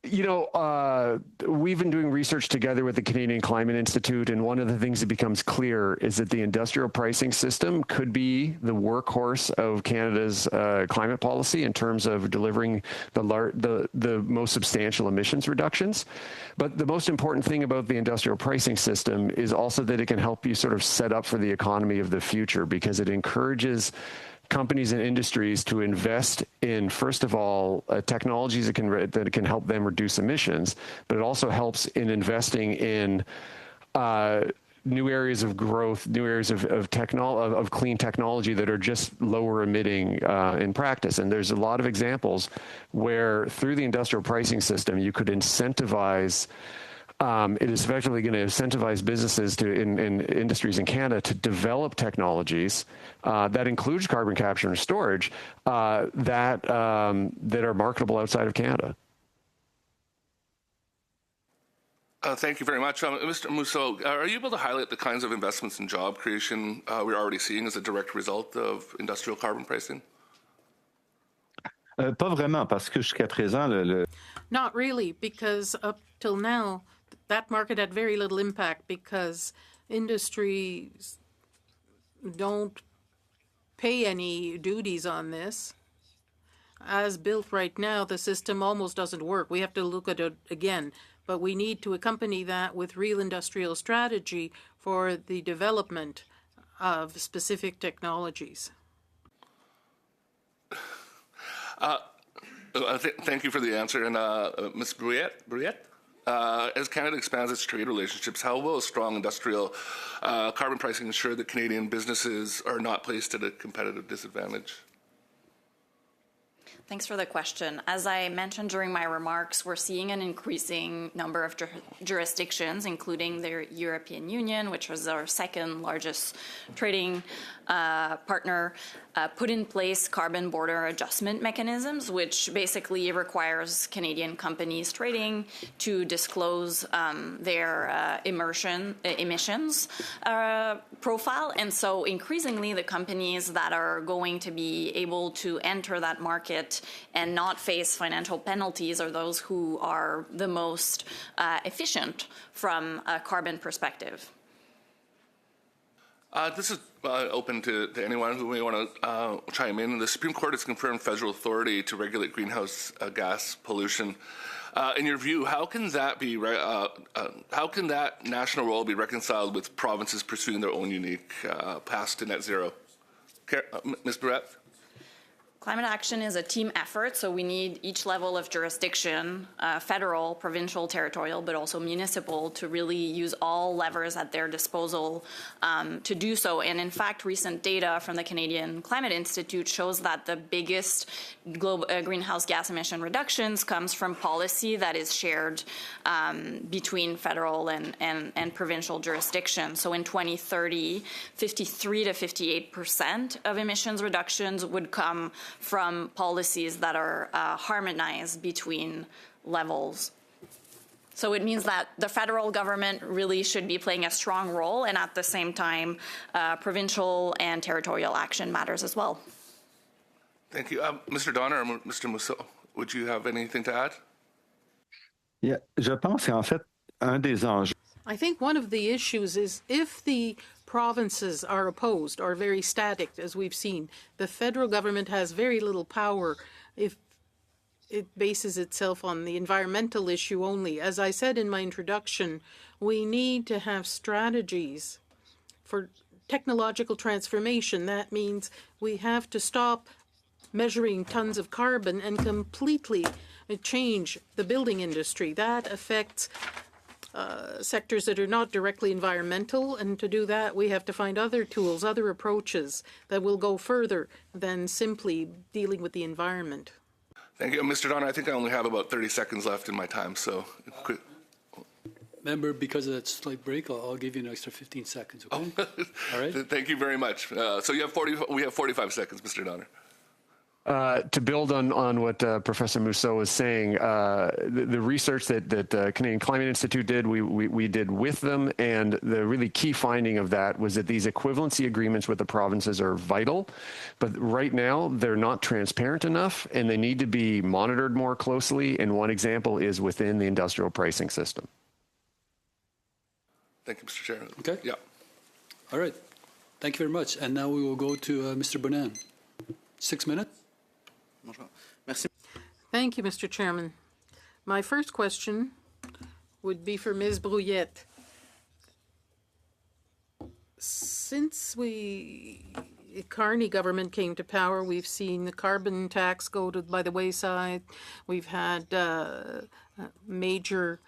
You know, we've been doing research together with the Canadian Climate Institute, and one of the things that becomes clear is that the industrial pricing system could be the workhorse of Canada's climate policy in terms of delivering the most substantial emissions reductions. But the most important thing about the industrial pricing system is also that it can help you sort of set up for the economy of the future, because it encourages companies and industries to invest in, first of all, technologies that can help them reduce emissions, but it also helps in investing in new areas of growth, new areas of clean technology that are just lower emitting in practice. And there's a lot of examples where through the industrial pricing system, you could incentivize. It is effectively going to incentivize businesses in industries in Canada to develop technologies that includes carbon capture and storage that are marketable outside of Canada. Thank you very much. Mr. Mousseau, are you able to highlight the kinds of investments in job creation we're already seeing as a direct result of industrial carbon pricing? Pas vraiment, parce que jusqu'à présent, Not really, because up till now, that market had very little impact because industries don't pay any duties on this. As built right now, the system almost doesn't work. We have to look at it again, but we need to accompany that with real industrial strategy for the development of specific technologies. Thank you for the answer. And Ms. Brouillette, as Canada expands its trade relationships, how will a strong industrial carbon pricing ensure that Canadian businesses are not placed at a competitive disadvantage? Thanks for the question. As I mentioned during my remarks, we're seeing an increasing number of jurisdictions, including the European Union, which was our second largest trading partner, put in place carbon border adjustment mechanisms, which basically requires Canadian companies trading to disclose their emissions profile. And so increasingly, the companies that are going to be able to enter that market and not face financial penalties are those who are the most efficient from a carbon perspective. This is open to anyone who may want to chime in. The Supreme Court has confirmed federal authority to regulate greenhouse gas pollution. In your view, how can that national role be reconciled with provinces pursuing their own unique paths to net zero? Ms. Barrett? Climate action is a team effort, so we need each level of jurisdiction, federal, provincial, territorial, but also municipal, to really use all levers at their disposal to do so. And in fact, recent data from the Canadian Climate Institute shows that the biggest global greenhouse gas emission reductions comes from policy that is shared between federal and provincial jurisdictions. So in 2030, 53 to 58% of emissions reductions would come from policies that are harmonized between levels. So it means that the federal government really should be playing a strong role, and at the same time, provincial and territorial action matters as well. Thank you. Mr. Donner or Mr. Mousseau, would you have anything to add? Yeah, je pense qu'en fait, un des enjeux. I think one of the issues is if the provinces are opposed or very static, as we've seen, the federal government has very little power if it bases itself on the environmental issue only. As I said in my introduction, we need to have strategies for technological transformation. That means we have to stop measuring tons of carbon and completely change the building industry. That affects sectors that are not directly environmental, and to do that we have to find other tools, other approaches that will go further than simply dealing with the environment. Thank you. Mr. Donner, I think I only have about 30 seconds left in my time, so quick. Member, because of that slight break, I'll give you an extra 15 seconds, okay? All right? Thank you very much. So we have 45 seconds, Mr. Donner. To build on what Professor Mousseau was saying, the research that Canadian Climate Institute did, we did with them, and the really key finding of that was that these equivalency agreements with the provinces are vital, but right now they're not transparent enough, and they need to be monitored more closely, and one example is within the industrial pricing system. Thank you, Mr. Chair. Okay. Yeah. All right. Thank you very much. And now we will go to Mr. Bonan. 6 minutes. Merci. Thank you, Mr. Chairman. My first question would be for Ms. Brouillette. Since the Carney government came to power, we've seen the carbon tax go by the wayside. We've had major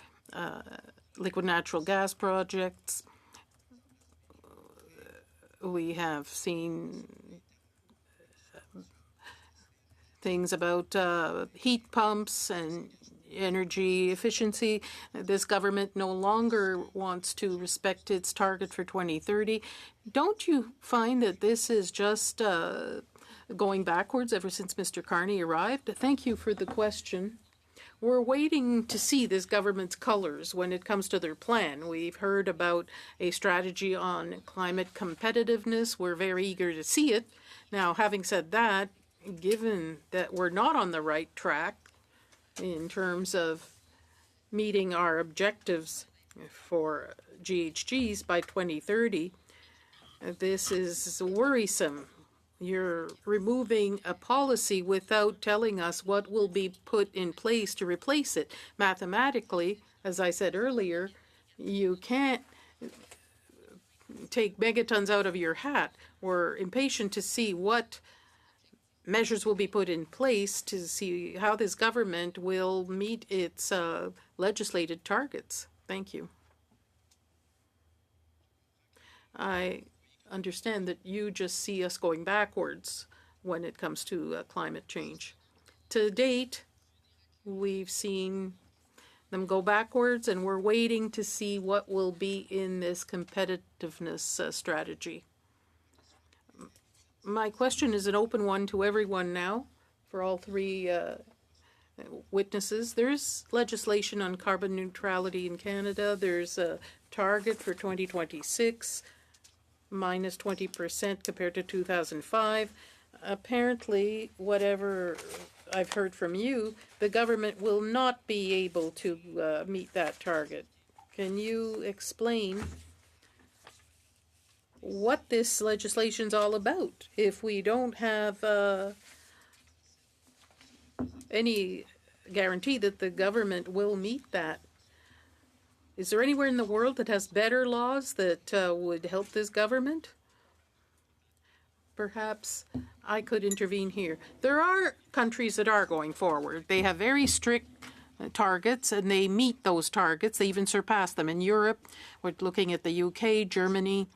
liquid natural gas projects. We have seen things about heat pumps and energy efficiency. This government no longer wants to respect its target for 2030. Don't you find that this is just going backwards ever since Mr. Carney arrived? Thank you for the question. We're waiting to see this government's colors when it comes to their plan. We've heard about a strategy on climate competitiveness. We're very eager to see it. Now, having said that, given that we're not on the right track in terms of meeting our objectives for GHGs by 2030, this is worrisome. You're removing a policy without telling us what will be put in place to replace it. Mathematically, as I said earlier, you can't take megatons out of your hat. We're impatient to see what measures will be put in place to see how this government will meet its legislated targets. Thank you. I understand that you just see us going backwards when it comes to climate change. To date, we've seen them go backwards, and we're waiting to see what will be in this competitiveness strategy. My question is an open one to everyone now, for all three witnesses. There's legislation on carbon neutrality in Canada. There's a target for 2026, minus 20% compared to 2005. Apparently, whatever I've heard from you, the government will not be able to meet that target. Can you explain what this legislation's all about if we don't have any guarantee that the government will meet that? Is there anywhere in the world that has better laws that would help this government? Perhaps I could intervene here. There are countries that are going forward. They have very strict targets, and they meet those targets. They even surpass them. In Europe, we're looking at the UK, Germany.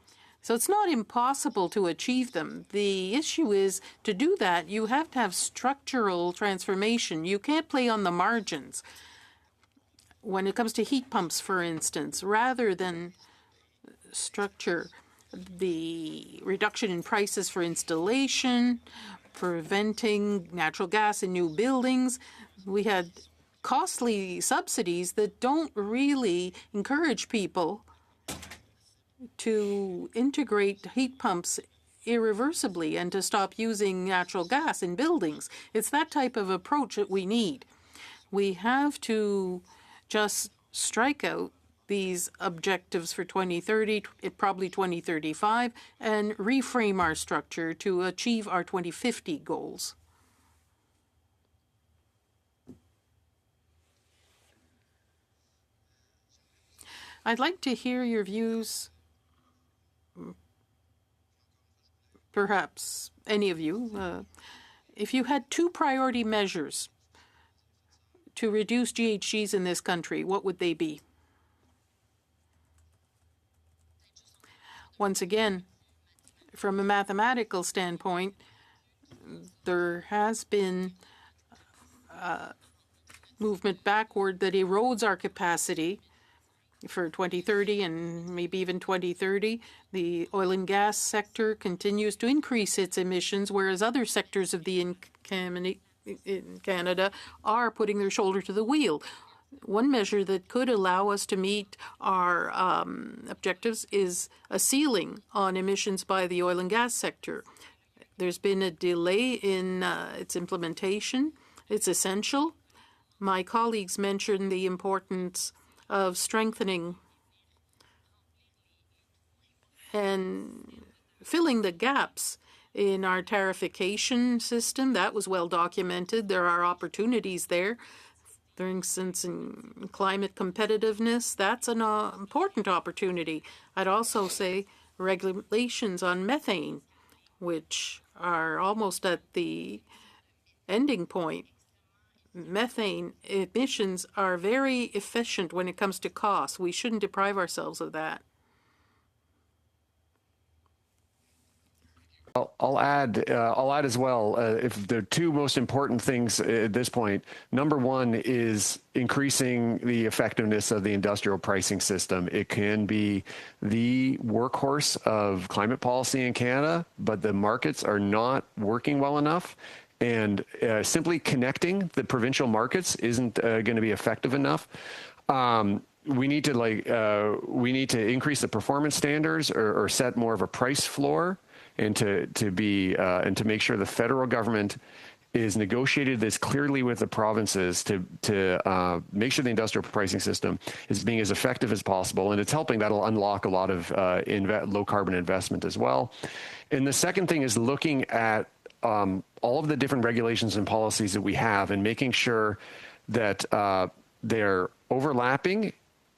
So it's not impossible to achieve them. The issue is, to do that, you have to have structural transformation. You can't play on the margins. When it comes to heat pumps, for instance, rather than structure the reduction in prices for installation, preventing natural gas in new buildings, we had costly subsidies that don't really encourage people to integrate heat pumps irreversibly and to stop using natural gas in buildings. It's that type of approach that we need. We have to just strike out these objectives for 2030, probably 2035, and reframe our structure to achieve our 2050 goals. I'd like to hear your views, perhaps any of you. If you had two priority measures to reduce GHGs in this country, what would they be? Once again, from a mathematical standpoint, there has been movement backward that erodes our capacity for 2030 and maybe even 2030. The oil and gas sector continues to increase its emissions, whereas other sectors of the in Canada are putting their shoulder to the wheel. One measure that could allow us to meet our objectives is a ceiling on emissions by the oil and gas sector. There's been a delay in its implementation. It's essential. My colleagues mentioned the importance of strengthening and filling the gaps in our tarification system. That was well documented. There are opportunities there. For instance, in climate competitiveness, that's an important opportunity. I'd also say regulations on methane, which are almost at the ending point. Methane emissions are very efficient when it comes to costs. We shouldn't deprive ourselves of that. I'll add as well. If the two most important things at this point, number one is increasing the effectiveness of the industrial pricing system. It can be the workhorse of climate policy in Canada, but the markets are not working well enough. And simply connecting the provincial markets isn't going to be effective enough. We need to increase the performance standards or set more of a price floor, and to make sure the federal government is negotiated this clearly with the provinces to make sure the industrial pricing system is being as effective as possible, and it's helping. That'll unlock a lot of low carbon investment as well. And the second thing is looking at all of the different regulations and policies that we have and making sure that they're overlapping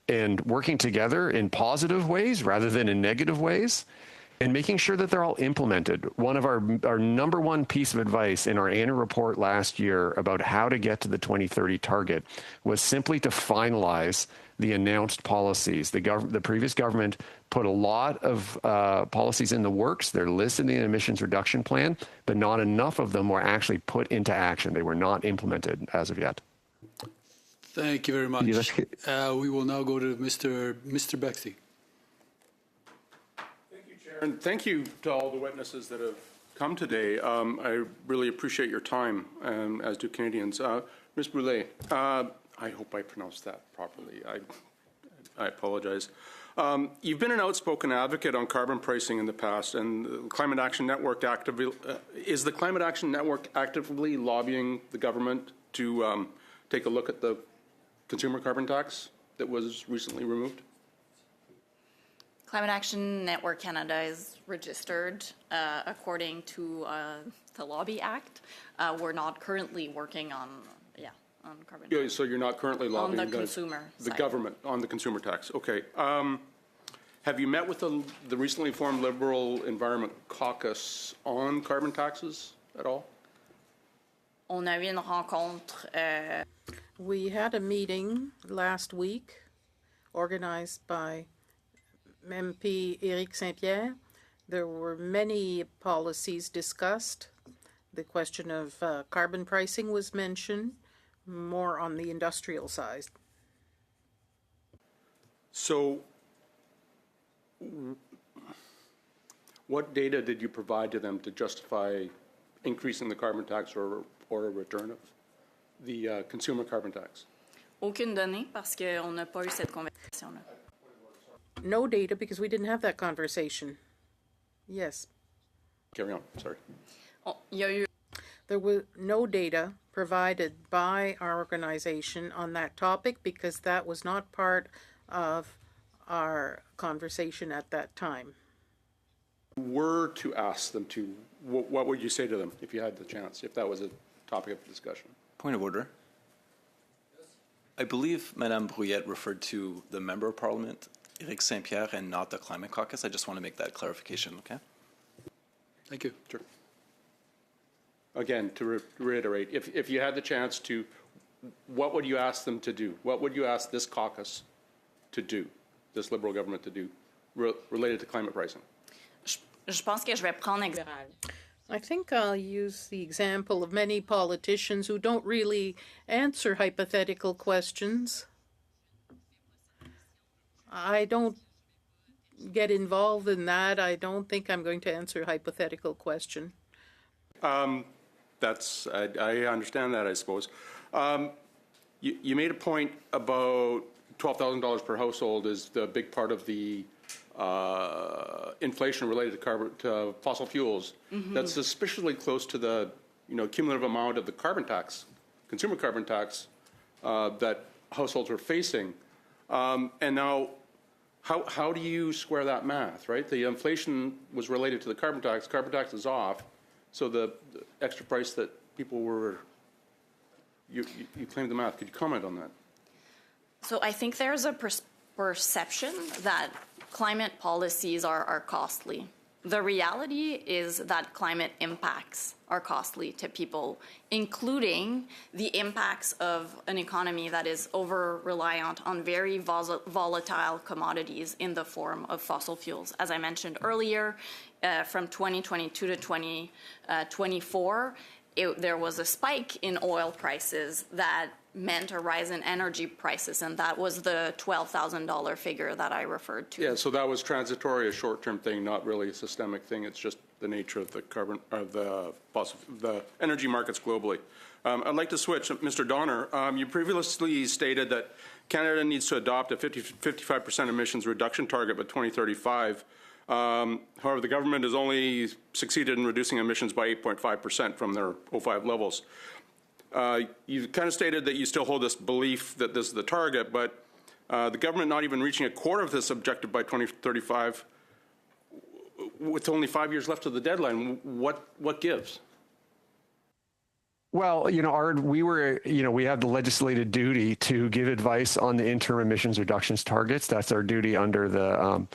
and working together in positive ways rather than in negative ways, and making sure that they're all implemented. One of our number one piece of advice in our annual report last year about how to get to the 2030 target was simply to finalize the announced policies. The previous government put a lot of policies in the works. They're listed in the emissions reduction plan, but not enough of them were actually put into action. They were not implemented as of yet. Thank you very much. We will now go to Mr. Bexley. Thank you, Chair, and thank you to all the witnesses that have come today. I really appreciate your time, as do Canadians. Ms. Brulé, I hope I pronounced that properly. I apologize. You've been an outspoken advocate on carbon pricing in the past, and the Climate Action Network is the Climate Action Network actively lobbying the government to take a look at the consumer carbon tax that was recently removed? Climate Action Network Canada is registered according to the Lobby Act. We're not currently working on carbon. Yeah, so you're not currently lobbying on the consumer side. Government on the consumer tax. Okay. Have you met with the recently formed Liberal Environment Caucus on carbon taxes at all? On a eu une rencontre. We had a meeting last week organized by MP Éric Saint-Pierre. There were many policies discussed. The question of carbon pricing was mentioned, more on the industrial side. So what data did you provide to them to justify increasing the carbon tax or a return of the consumer carbon tax? Aucune donnée parce qu'on n'a pas eu cette conversation-là. No data because we didn't have that conversation. Yes. Carry on, sorry. There was no data provided by our organization on that topic because that was not part of our conversation at that time. Were to ask them to, what would you say to them if you had the chance, if that was a topic of discussion? Point of order. I believe Madame Brouillette referred to the Member of Parliament, Éric Saint-Pierre, and not the Climate Caucus. I just want to make that clarification, okay? Thank you. Sure. Again, to reiterate, if you had the chance to, what would you ask them to do? What would you ask this caucus to do, this Liberal government to do, related to climate pricing? Je pense que je vais prendre I think I'll use the example of many politicians who don't really answer hypothetical questions. I don't get involved in that. I don't think I'm going to answer a hypothetical question. I understand that, I suppose. You made a point about $12,000 per household is the big part of the inflation related to fossil fuels. Mm-hmm. That's suspiciously close to the cumulative amount of the carbon tax, consumer carbon tax, that households are facing. And now, how do you square that math, right? The inflation was related to the carbon tax. Carbon tax is off, so the extra price that people were, you claimed the math. Could you comment on that? So I think there's a perception that climate policies are costly. The reality is that climate impacts are costly to people, including the impacts of an economy that is over-reliant on very volatile commodities in the form of fossil fuels. As I mentioned earlier, from 2022 to 2024, there was a spike in oil prices that meant a rise in energy prices, and that was the $12,000 figure that I referred to. Yeah, so that was transitory, a short-term thing, not really a systemic thing. It's just the nature of the the energy markets globally. I'd like to switch. Mr. Donner, you previously stated that Canada needs to adopt a 55% emissions reduction target by 2035. However, the government has only succeeded in reducing emissions by 8.5% from their 05 levels. You kind of stated that you still hold this belief that this is the target, but the government not even reaching a quarter of this objective by 2035, with only 5 years left of the deadline, what gives? Well, we have the legislated duty to give advice on the interim emissions reductions targets. That's our duty under the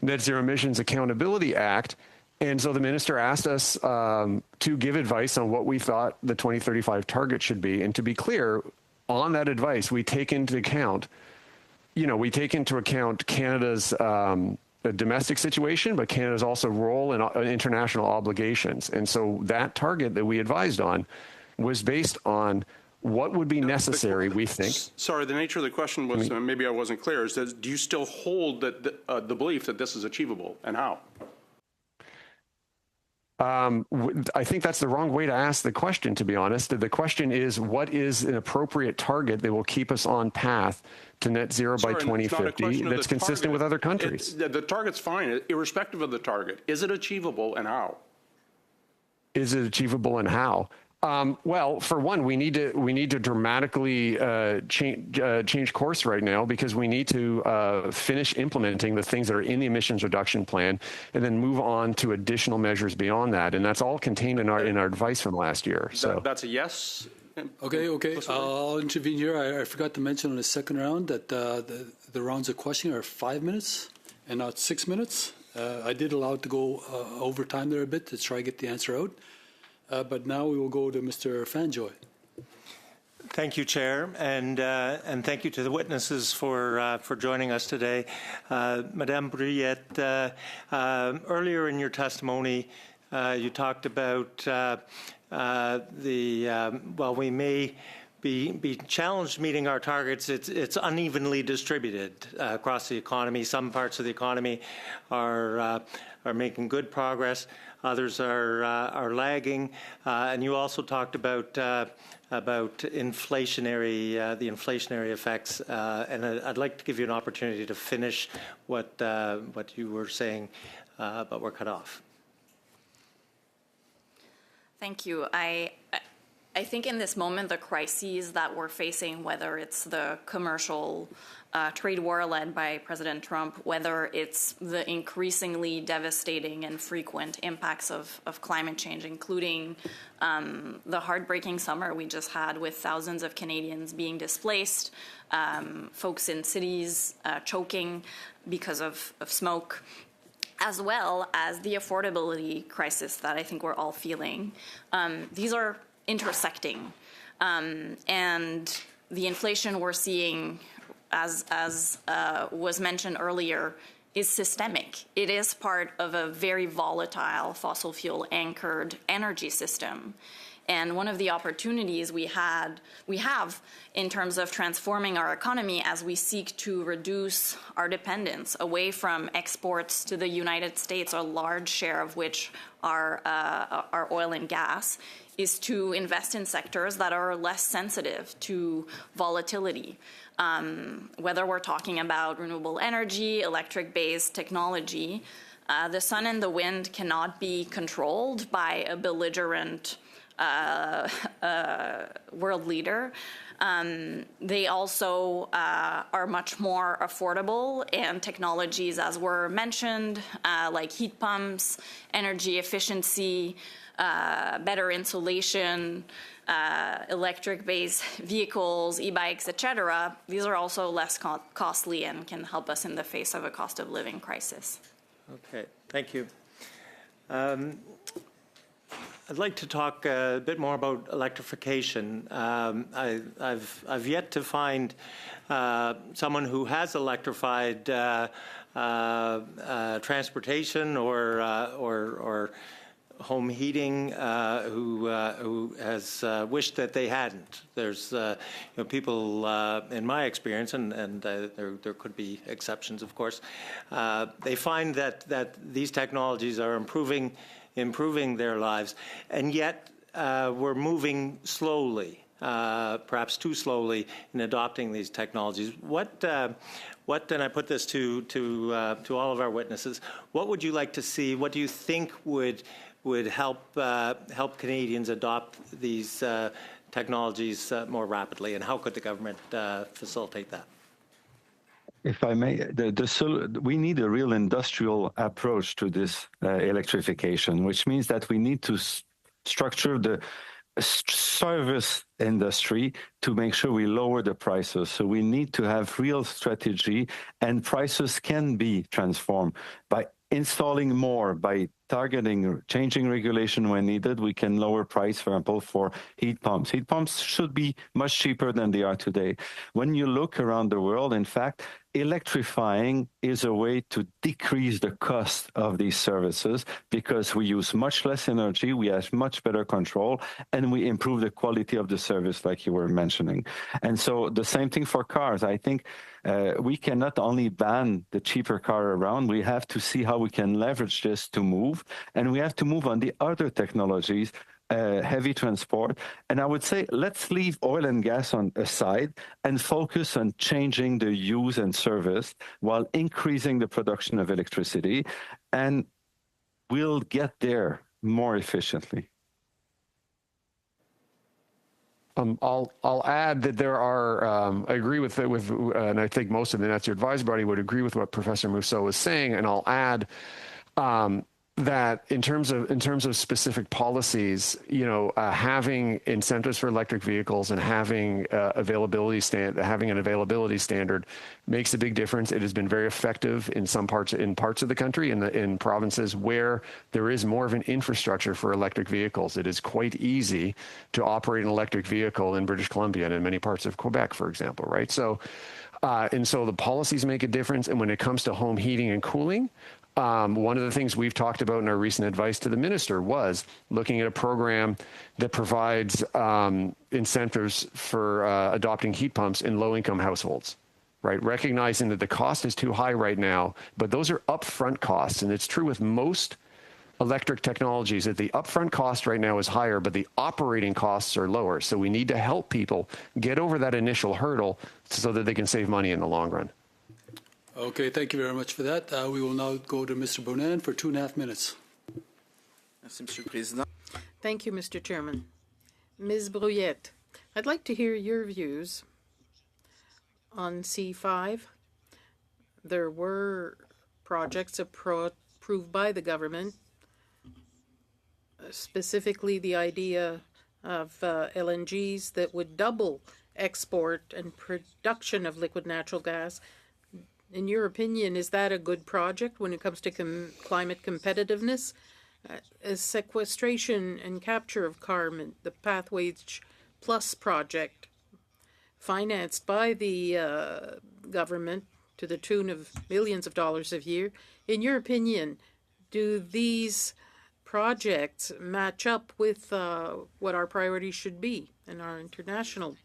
Net Zero Emissions Accountability Act. And so the minister asked us to give advice on what we thought the 2035 target should be. And to be clear, on that advice, we take into account, Canada's domestic situation, but Canada's also role in international obligations. And so that target that we advised on was based on what would be necessary, we think. Sorry, the nature of the question was, maybe I wasn't clear, is that do you still hold that the belief that this is achievable, and how? I think that's the wrong way to ask the question, to be honest. The question is, what is an appropriate target that will keep us on path to net zero by 2050 that's consistent with other countries? The target's fine, irrespective of the target. Is it achievable, and how? Is it achievable, and how? Well, for one, we need to dramatically change course right now, because we need to finish implementing the things that are in the emissions reduction plan, and then move on to additional measures beyond that. And that's all contained in our advice from last year. So that's a yes. Okay. I'll intervene here. I forgot to mention in the second round that the rounds of questioning are 5 minutes and not 6 minutes. I did allow it to go over time there a bit to try to get the answer out. But now we will go to Mr. Fanjoy. Thank you, Chair, and thank you to the witnesses for joining us today. Madame Brouillette, earlier in your testimony, you talked about while we may be challenged meeting our targets, it's unevenly distributed across the economy. Some parts of the economy are making good progress. Others are lagging, and you also talked about inflationary the inflationary effects. And I'd like to give you an opportunity to finish what you were saying, but we're cut off. Thank you. I think in this moment, the crises that we're facing, whether it's the commercial trade war led by President Trump, whether it's the increasingly devastating and frequent impacts of climate change, including the heartbreaking summer we just had with thousands of Canadians being displaced, folks in cities choking because of smoke, as well as the affordability crisis that I think we're all feeling. These are intersecting, and the inflation we're seeing, as was mentioned earlier, is systemic. It is part of a very volatile fossil fuel anchored energy system. And one of the opportunities we have in terms of transforming our economy as we seek to reduce our dependence away from exports to the United States, a large share of which are oil and gas, is to invest in sectors that are less sensitive to volatility. Whether we're talking about renewable energy, electric-based technology, the sun and the wind cannot be controlled by a belligerent world leader. They also are much more affordable, and technologies, as were mentioned, like heat pumps, energy efficiency, better insulation, electric-based vehicles, e-bikes, etc. These are also less costly and can help us in the face of a cost of living crisis. Okay, thank you. I'd like to talk a bit more about electrification. I've yet to find someone who has electrified transportation or home heating who has wished that they hadn't. There's people in my experience, and there could be exceptions, of course. They find that these technologies are improving their lives, and yet we're moving slowly, perhaps too slowly, in adopting these technologies. What and I put this to all of our witnesses, what would you like to see? What do you think would help Canadians adopt these technologies more rapidly, and how could the government facilitate that? If I may, we need a real industrial approach to this electrification, which means that we need to structure the service industry to make sure we lower the prices. So we need to have real strategy, and prices can be transformed by installing more, by targeting, changing regulation when needed. We can lower price, for example, for heat pumps. Heat pumps should be much cheaper than they are today. When you look around the world, in fact, electrifying is a way to decrease the cost of these services because we use much less energy, we have much better control, and we improve the quality of the service like you were mentioning. And so the same thing for cars. I think we cannot only ban the cheaper car around, we have to see how we can leverage this to move, and we have to move on the other technologies, heavy transport. And I would say, let's leave oil and gas on aside and focus on changing the use and service while increasing the production of electricity, and we'll get there more efficiently. I'll add that there are, I agree with, and I think most of the Net Zero Advisory Body would agree with what Professor Mousseau was saying, and I'll add that in terms of specific policies, having incentives for electric vehicles and having an availability standard makes a big difference. It has been very effective in parts of the country, in provinces where there is more of an infrastructure for electric vehicles. It is quite easy to operate an electric vehicle in British Columbia and in many parts of Quebec, for example, right? So, and so the policies make a difference. And when it comes to home heating and cooling, one of the things we've talked about in our recent advice to the minister was looking at a program that provides incentives for adopting heat pumps in low-income households, right? Recognizing that the cost is too high right now, but those are upfront costs. And it's true with most electric technologies that the upfront cost right now is higher, but the operating costs are lower. So we need to help people get over that initial hurdle so that they can save money in the long run. Okay, thank you very much for that. We will now go to Mr. Bonan for 2.5 minutes. Thank you, Mr. Chairman. Ms. Brouillette, I'd like to hear your views on C5. There were projects approved by the government, specifically the idea of LNGs that would double export and production of liquid natural gas. In your opinion, is that a good project when it comes to climate competitiveness? Sequestration and capture of carbon, the Pathways Plus project, financed by the government, to the tune of millions of dollars a year. In your opinion, do these projects match up with what our priorities should be and our international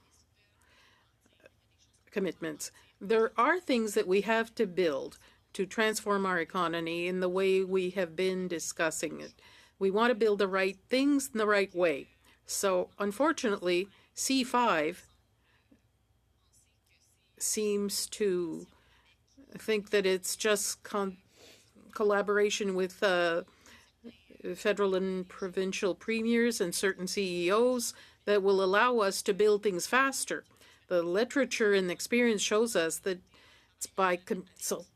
commitments? There are things that we have to build to transform our economy in the way we have been discussing it. We want to build the right things in the right way. So unfortunately, C5 seems to think that it's just collaboration with federal and provincial premiers and certain CEOs that will allow us to build things faster. The literature and experience shows us that it's by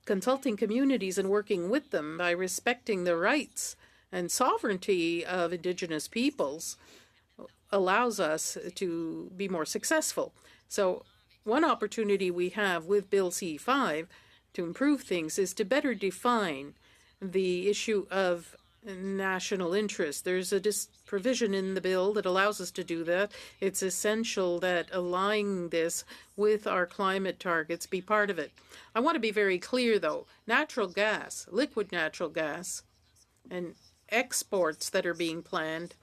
consulting communities and working with them, by respecting the rights and sovereignty of Indigenous peoples, allows us to be more successful. So one opportunity we have with Bill C5 to improve things is to better define the issue of national interest. There's a provision in the bill that allows us to do that. It's essential that aligning this with our climate targets be part of it. I want to be very clear, though. Natural gas, liquid natural gas, and exports that are being planned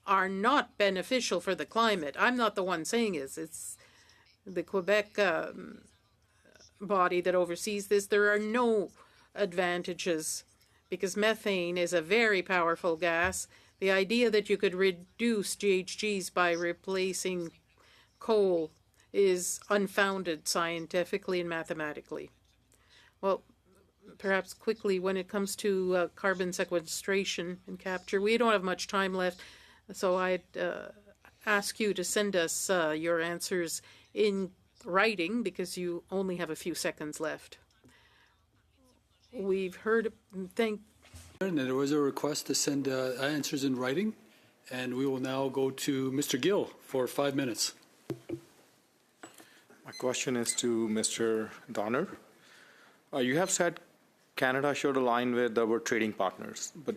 are not beneficial for the climate. I'm not the one saying this. It's the Quebec body that oversees this. There are no advantages because methane is a very powerful gas. The idea that you could reduce GHGs by replacing coal is unfounded scientifically and mathematically. Well, perhaps quickly, when it comes to carbon sequestration and capture, we don't have much time left, so I'd ask you to send us your answers in writing because you only have a few seconds left. We've heard, And there was a request to send answers in writing, and we will now go to Mr. Gill for 5 minutes. My question is to Mr. Donner. You have said Canada should align with our trading partners, but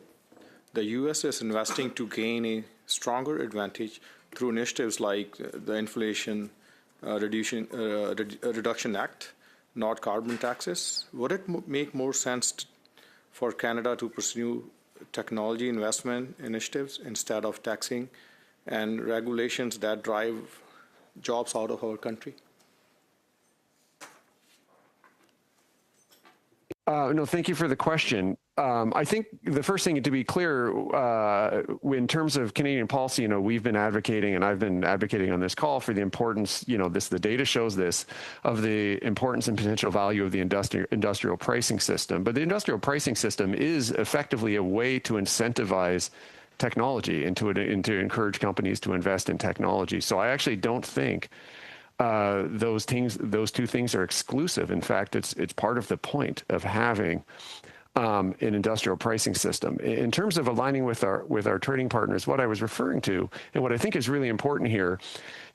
the U.S. is investing to gain a stronger advantage through initiatives like the Inflation Reduction Act, not carbon taxes. Would it make more sense for Canada to pursue technology investment initiatives instead of taxing and regulations that drive jobs out of our country? No, thank you for the question. I think the first thing to be clear, in terms of Canadian policy, we've been advocating, and I've been advocating on this call for the importance, the data shows this, of the importance and potential value of the industrial pricing system. But the industrial pricing system is effectively a way to incentivize technology and to encourage companies to invest in technology. So I actually don't think those two things are exclusive. In fact, it's part of the point of having an industrial pricing system. In terms of aligning with our trading partners, what I was referring to, and what I think is really important here,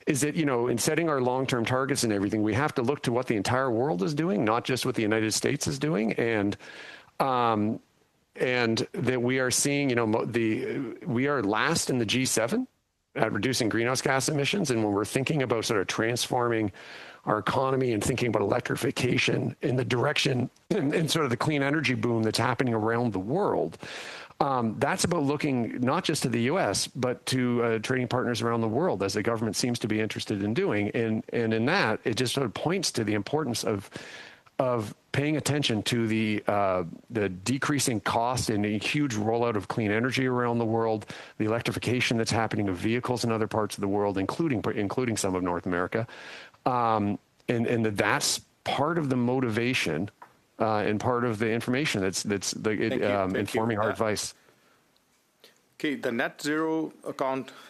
is that in setting our long-term targets and everything, we have to look to what the entire world is doing, not just what the United States is doing, and that we are seeing, we are last in the G7 at reducing greenhouse gas emissions. And when we're thinking about sort of transforming our economy and thinking about electrification in the direction and sort of the clean energy boom that's happening around the world, that's about looking not just to the U.S., but to trading partners around the world, as the government seems to be interested in doing. And in that, it just sort of points to the importance of paying attention to the decreasing cost and a huge rollout of clean energy around the world, the electrification that's happening of vehicles in other parts of the world, including some of North America, and that's part of the motivation and part of the information that's informing our advice. Okay, the Net Zero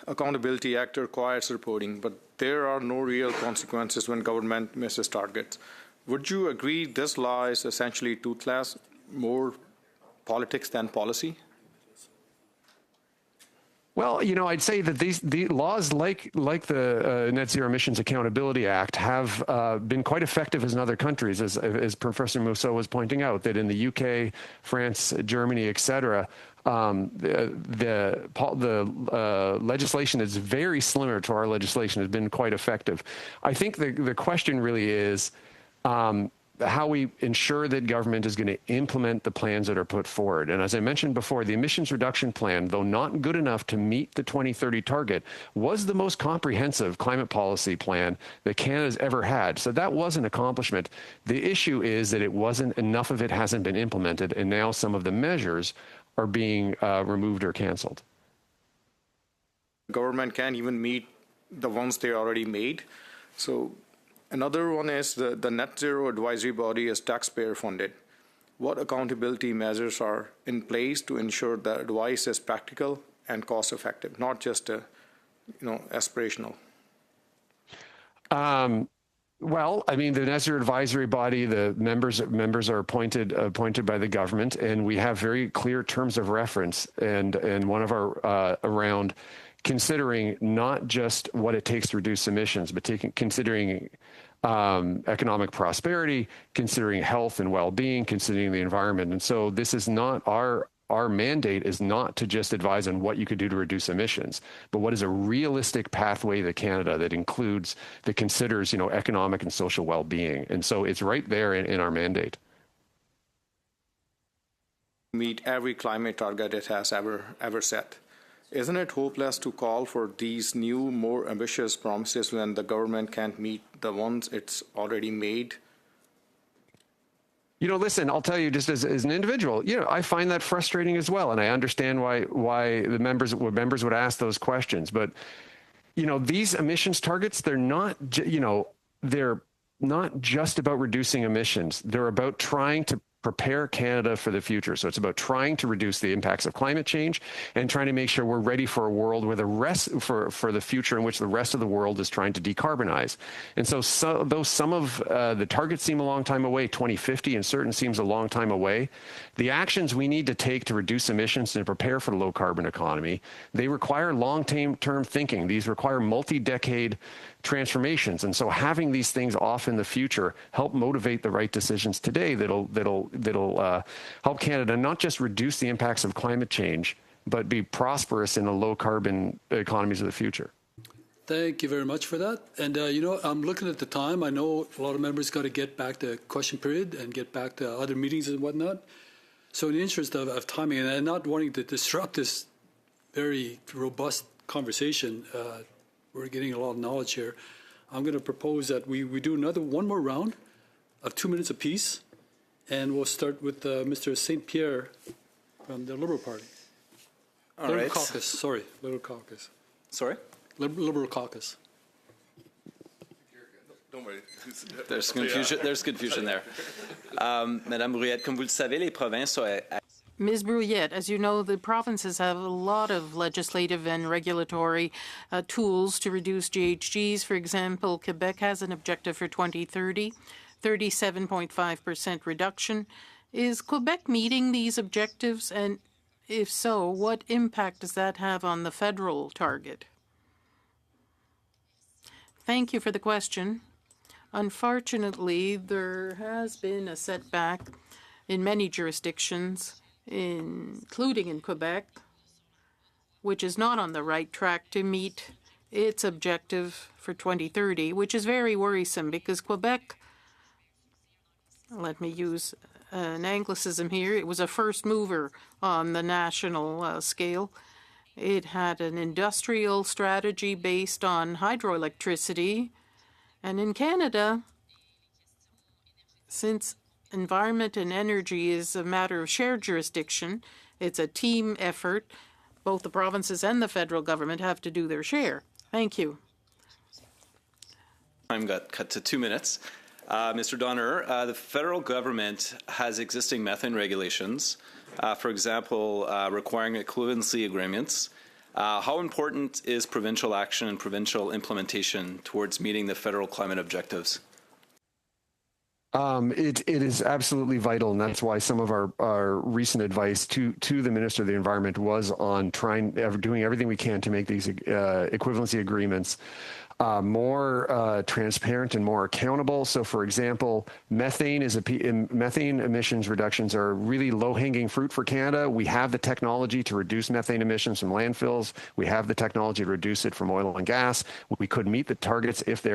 Accountability Act requires reporting, but there are no real consequences when government misses targets. Would you agree this law is essentially toothless, more politics than policy? Well, I'd say that the laws like the Net Zero Emissions Accountability Act have been quite effective in other countries, as Professor Mousseau was pointing out, that in the UK, France, Germany, et cetera, the legislation is very similar to our legislation, has been quite effective. I think the question really is, how we ensure that government is going to implement the plans that are put forward. And as I mentioned before, the emissions reduction plan, though not good enough to meet the 2030 target, was the most comprehensive climate policy plan that Canada's ever had. So that was an accomplishment. The issue is that it wasn't, enough of it hasn't been implemented, and now some of the measures are being removed or canceled. Government can't even meet the ones they already made. So another one is the net zero advisory body is taxpayer funded. What accountability measures are in place to ensure that advice is practical and cost effective, not just aspirational? Well, I mean, the net zero advisory body, the members are appointed by the government, and we have very clear terms of reference, and one of our around considering not just what it takes to reduce emissions, but considering economic prosperity, considering health and well-being, considering the environment. And so this is not our mandate is not to just advise on what you could do to reduce emissions, but what is a realistic pathway to Canada that includes, that considers, economic and social well-being. And so it's right there in our mandate. Meet every climate target it has ever set. Isn't it hopeless to call for these new, more ambitious promises when the government can't meet the ones it's already made? Listen, I'll tell you, just as an individual, I find that frustrating as well, and I understand why the members would ask those questions. But these emissions targets, they're not just about reducing emissions. They're about trying to prepare Canada for the future. So it's about trying to reduce the impacts of climate change and trying to make sure we're ready for a world where for the future in which the rest of the world is trying to decarbonize. And so though some of the targets seem a long time away, 2050 and certain seems a long time away, the actions we need to take to reduce emissions and prepare for the low carbon economy, they require long-term thinking. These require multi-decade transformations. And so having these things off in the future help motivate the right decisions today that'll help Canada not just reduce the impacts of climate change, but be prosperous in the low carbon economies of the future. Thank you very much for that. And, I'm looking at the time. I know a lot of members got to get back to question period and get back to other meetings and whatnot. So in the interest of timing and not wanting to disrupt this very robust conversation, we're getting a lot of knowledge here. I'm going to propose that we do one more round of 2 minutes apiece, and we'll start with Mr. St. Pierre from the Liberal Party. Liberal Caucus. Sorry. Liberal Caucus. Don't worry. There's confusion. There's confusion there. Madame Brouillette, comme vous le savez, les provinces ont. Ms. Brouillette, as you know, the provinces have a lot of legislative and regulatory tools to reduce GHGs. For example, Quebec has an objective for 2030, 37.5% reduction. Is Quebec meeting these objectives? And if so, what impact does that have on the federal target? Thank you for the question. Unfortunately, there has been a setback in many jurisdictions, including in Quebec, which is not on the right track to meet its objective for 2030, which is very worrisome because Quebec, let me use an anglicism here, it was a first mover on the national scale. It had an industrial strategy based on hydroelectricity. And in Canada, since environment and energy is a matter of shared jurisdiction, it's a team effort. Both the provinces and the federal government have to do their share. Thank you. Time got cut to 2 minutes. Mr. Donner, the federal government has existing methane regulations, for example, requiring equivalency agreements. How important is provincial action and provincial implementation towards meeting the federal climate objectives? It is absolutely vital, and that's why some of our recent advice to the Minister of the Environment was on doing everything we can to make these equivalency agreements more transparent and more accountable. So, for example, methane emissions reductions are really low-hanging fruit for Canada. We have the technology to reduce methane emissions from landfills. We have the technology to reduce it from oil and gas. We could meet the targets if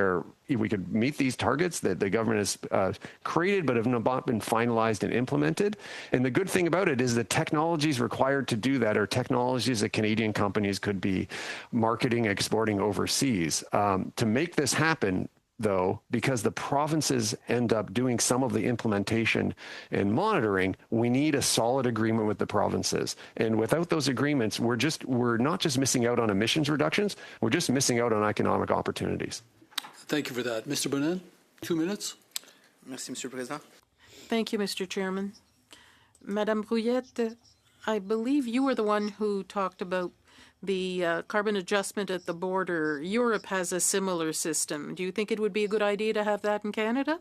we could meet these targets that the government has created but have not been finalized and implemented. And the good thing about it is the technologies required to do that are technologies that Canadian companies could be marketing, exporting overseas. To make this happen, though, because the provinces end up doing some of the implementation and monitoring, we need a solid agreement with the provinces. And without those agreements, we're not just missing out on emissions reductions, we're just missing out on economic opportunities. Thank you for that. Mr. Bonin, 2 minutes. Merci, Monsieur le Président. Thank you, Mr. Chairman. Madame Brouillette, I believe you were the one who talked about the carbon adjustment at the border. Europe has a similar system. Do you think it would be a good idea to have that in Canada?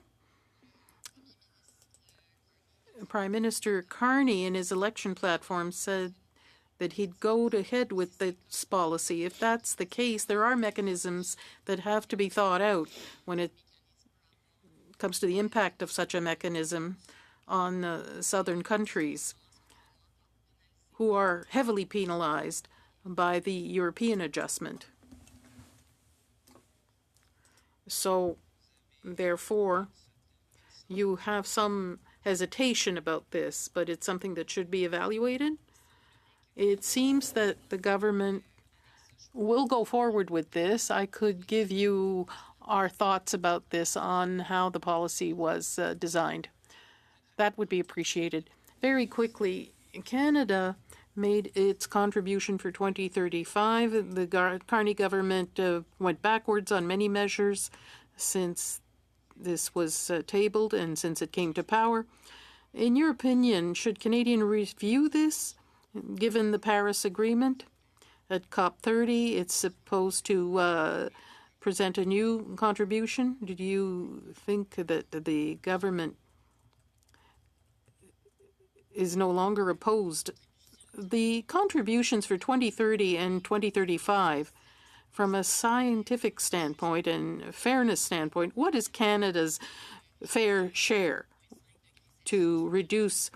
Prime Minister Carney in his election platform said that he'd go ahead with this policy. If that's the case, there are mechanisms that have to be thought out when it comes to the impact of such a mechanism on southern countries who are heavily penalized by the European adjustment. So, therefore, you have some hesitation about this, but it's something that should be evaluated. It seems that the government will go forward with this. I could give you our thoughts about this on how the policy was designed. That would be appreciated. Very quickly, Canada made its contribution for 2035. The Carney government went backwards on many measures since this was tabled and since it came to power. In your opinion, should Canadians review this, given the Paris Agreement? At COP30, it's supposed to present a new contribution. Do you think that the government is no longer opposed? The contributions for 2030 and 2035, from a scientific standpoint and fairness standpoint, what is Canada's fair share to reduce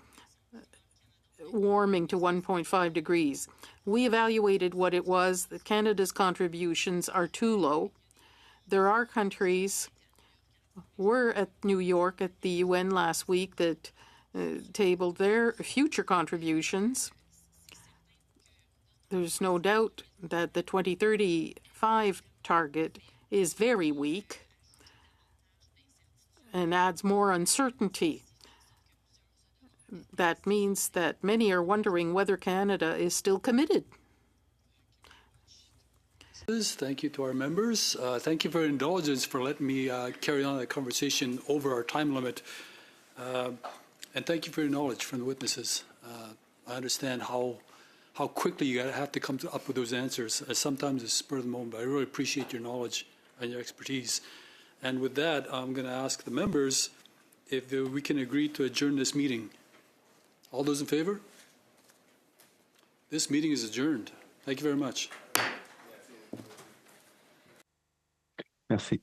warming to 1.5 degrees? We evaluated what it was. Canada's contributions are too low. There are countries, we're at New York at the UN last week, that tabled their future contributions. There's no doubt that the 2035 target is very weak and adds more uncertainty. That means that many are wondering whether Canada is still committed. Thank you to our members. Thank you for your indulgence for letting me carry on the conversation over our time limit. And thank you for your knowledge from the witnesses. I understand how quickly you have to come up with those answers. Sometimes it's spur of the moment, but I really appreciate your knowledge and your expertise. And with that, I'm going to ask the members if we can agree to adjourn this meeting. All those in favor? This meeting is adjourned. Thank you very much. Merci.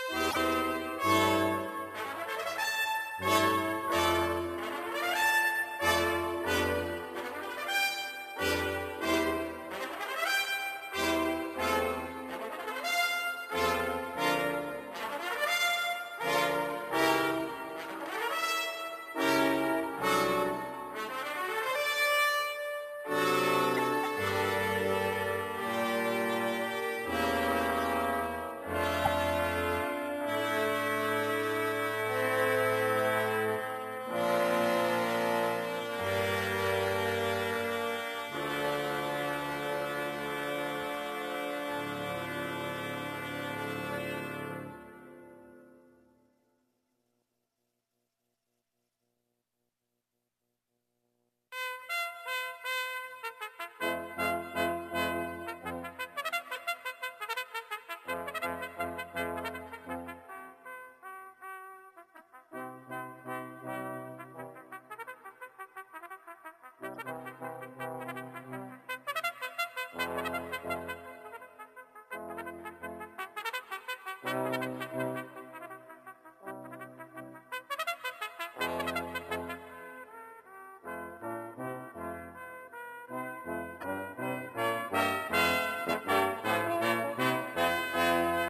you.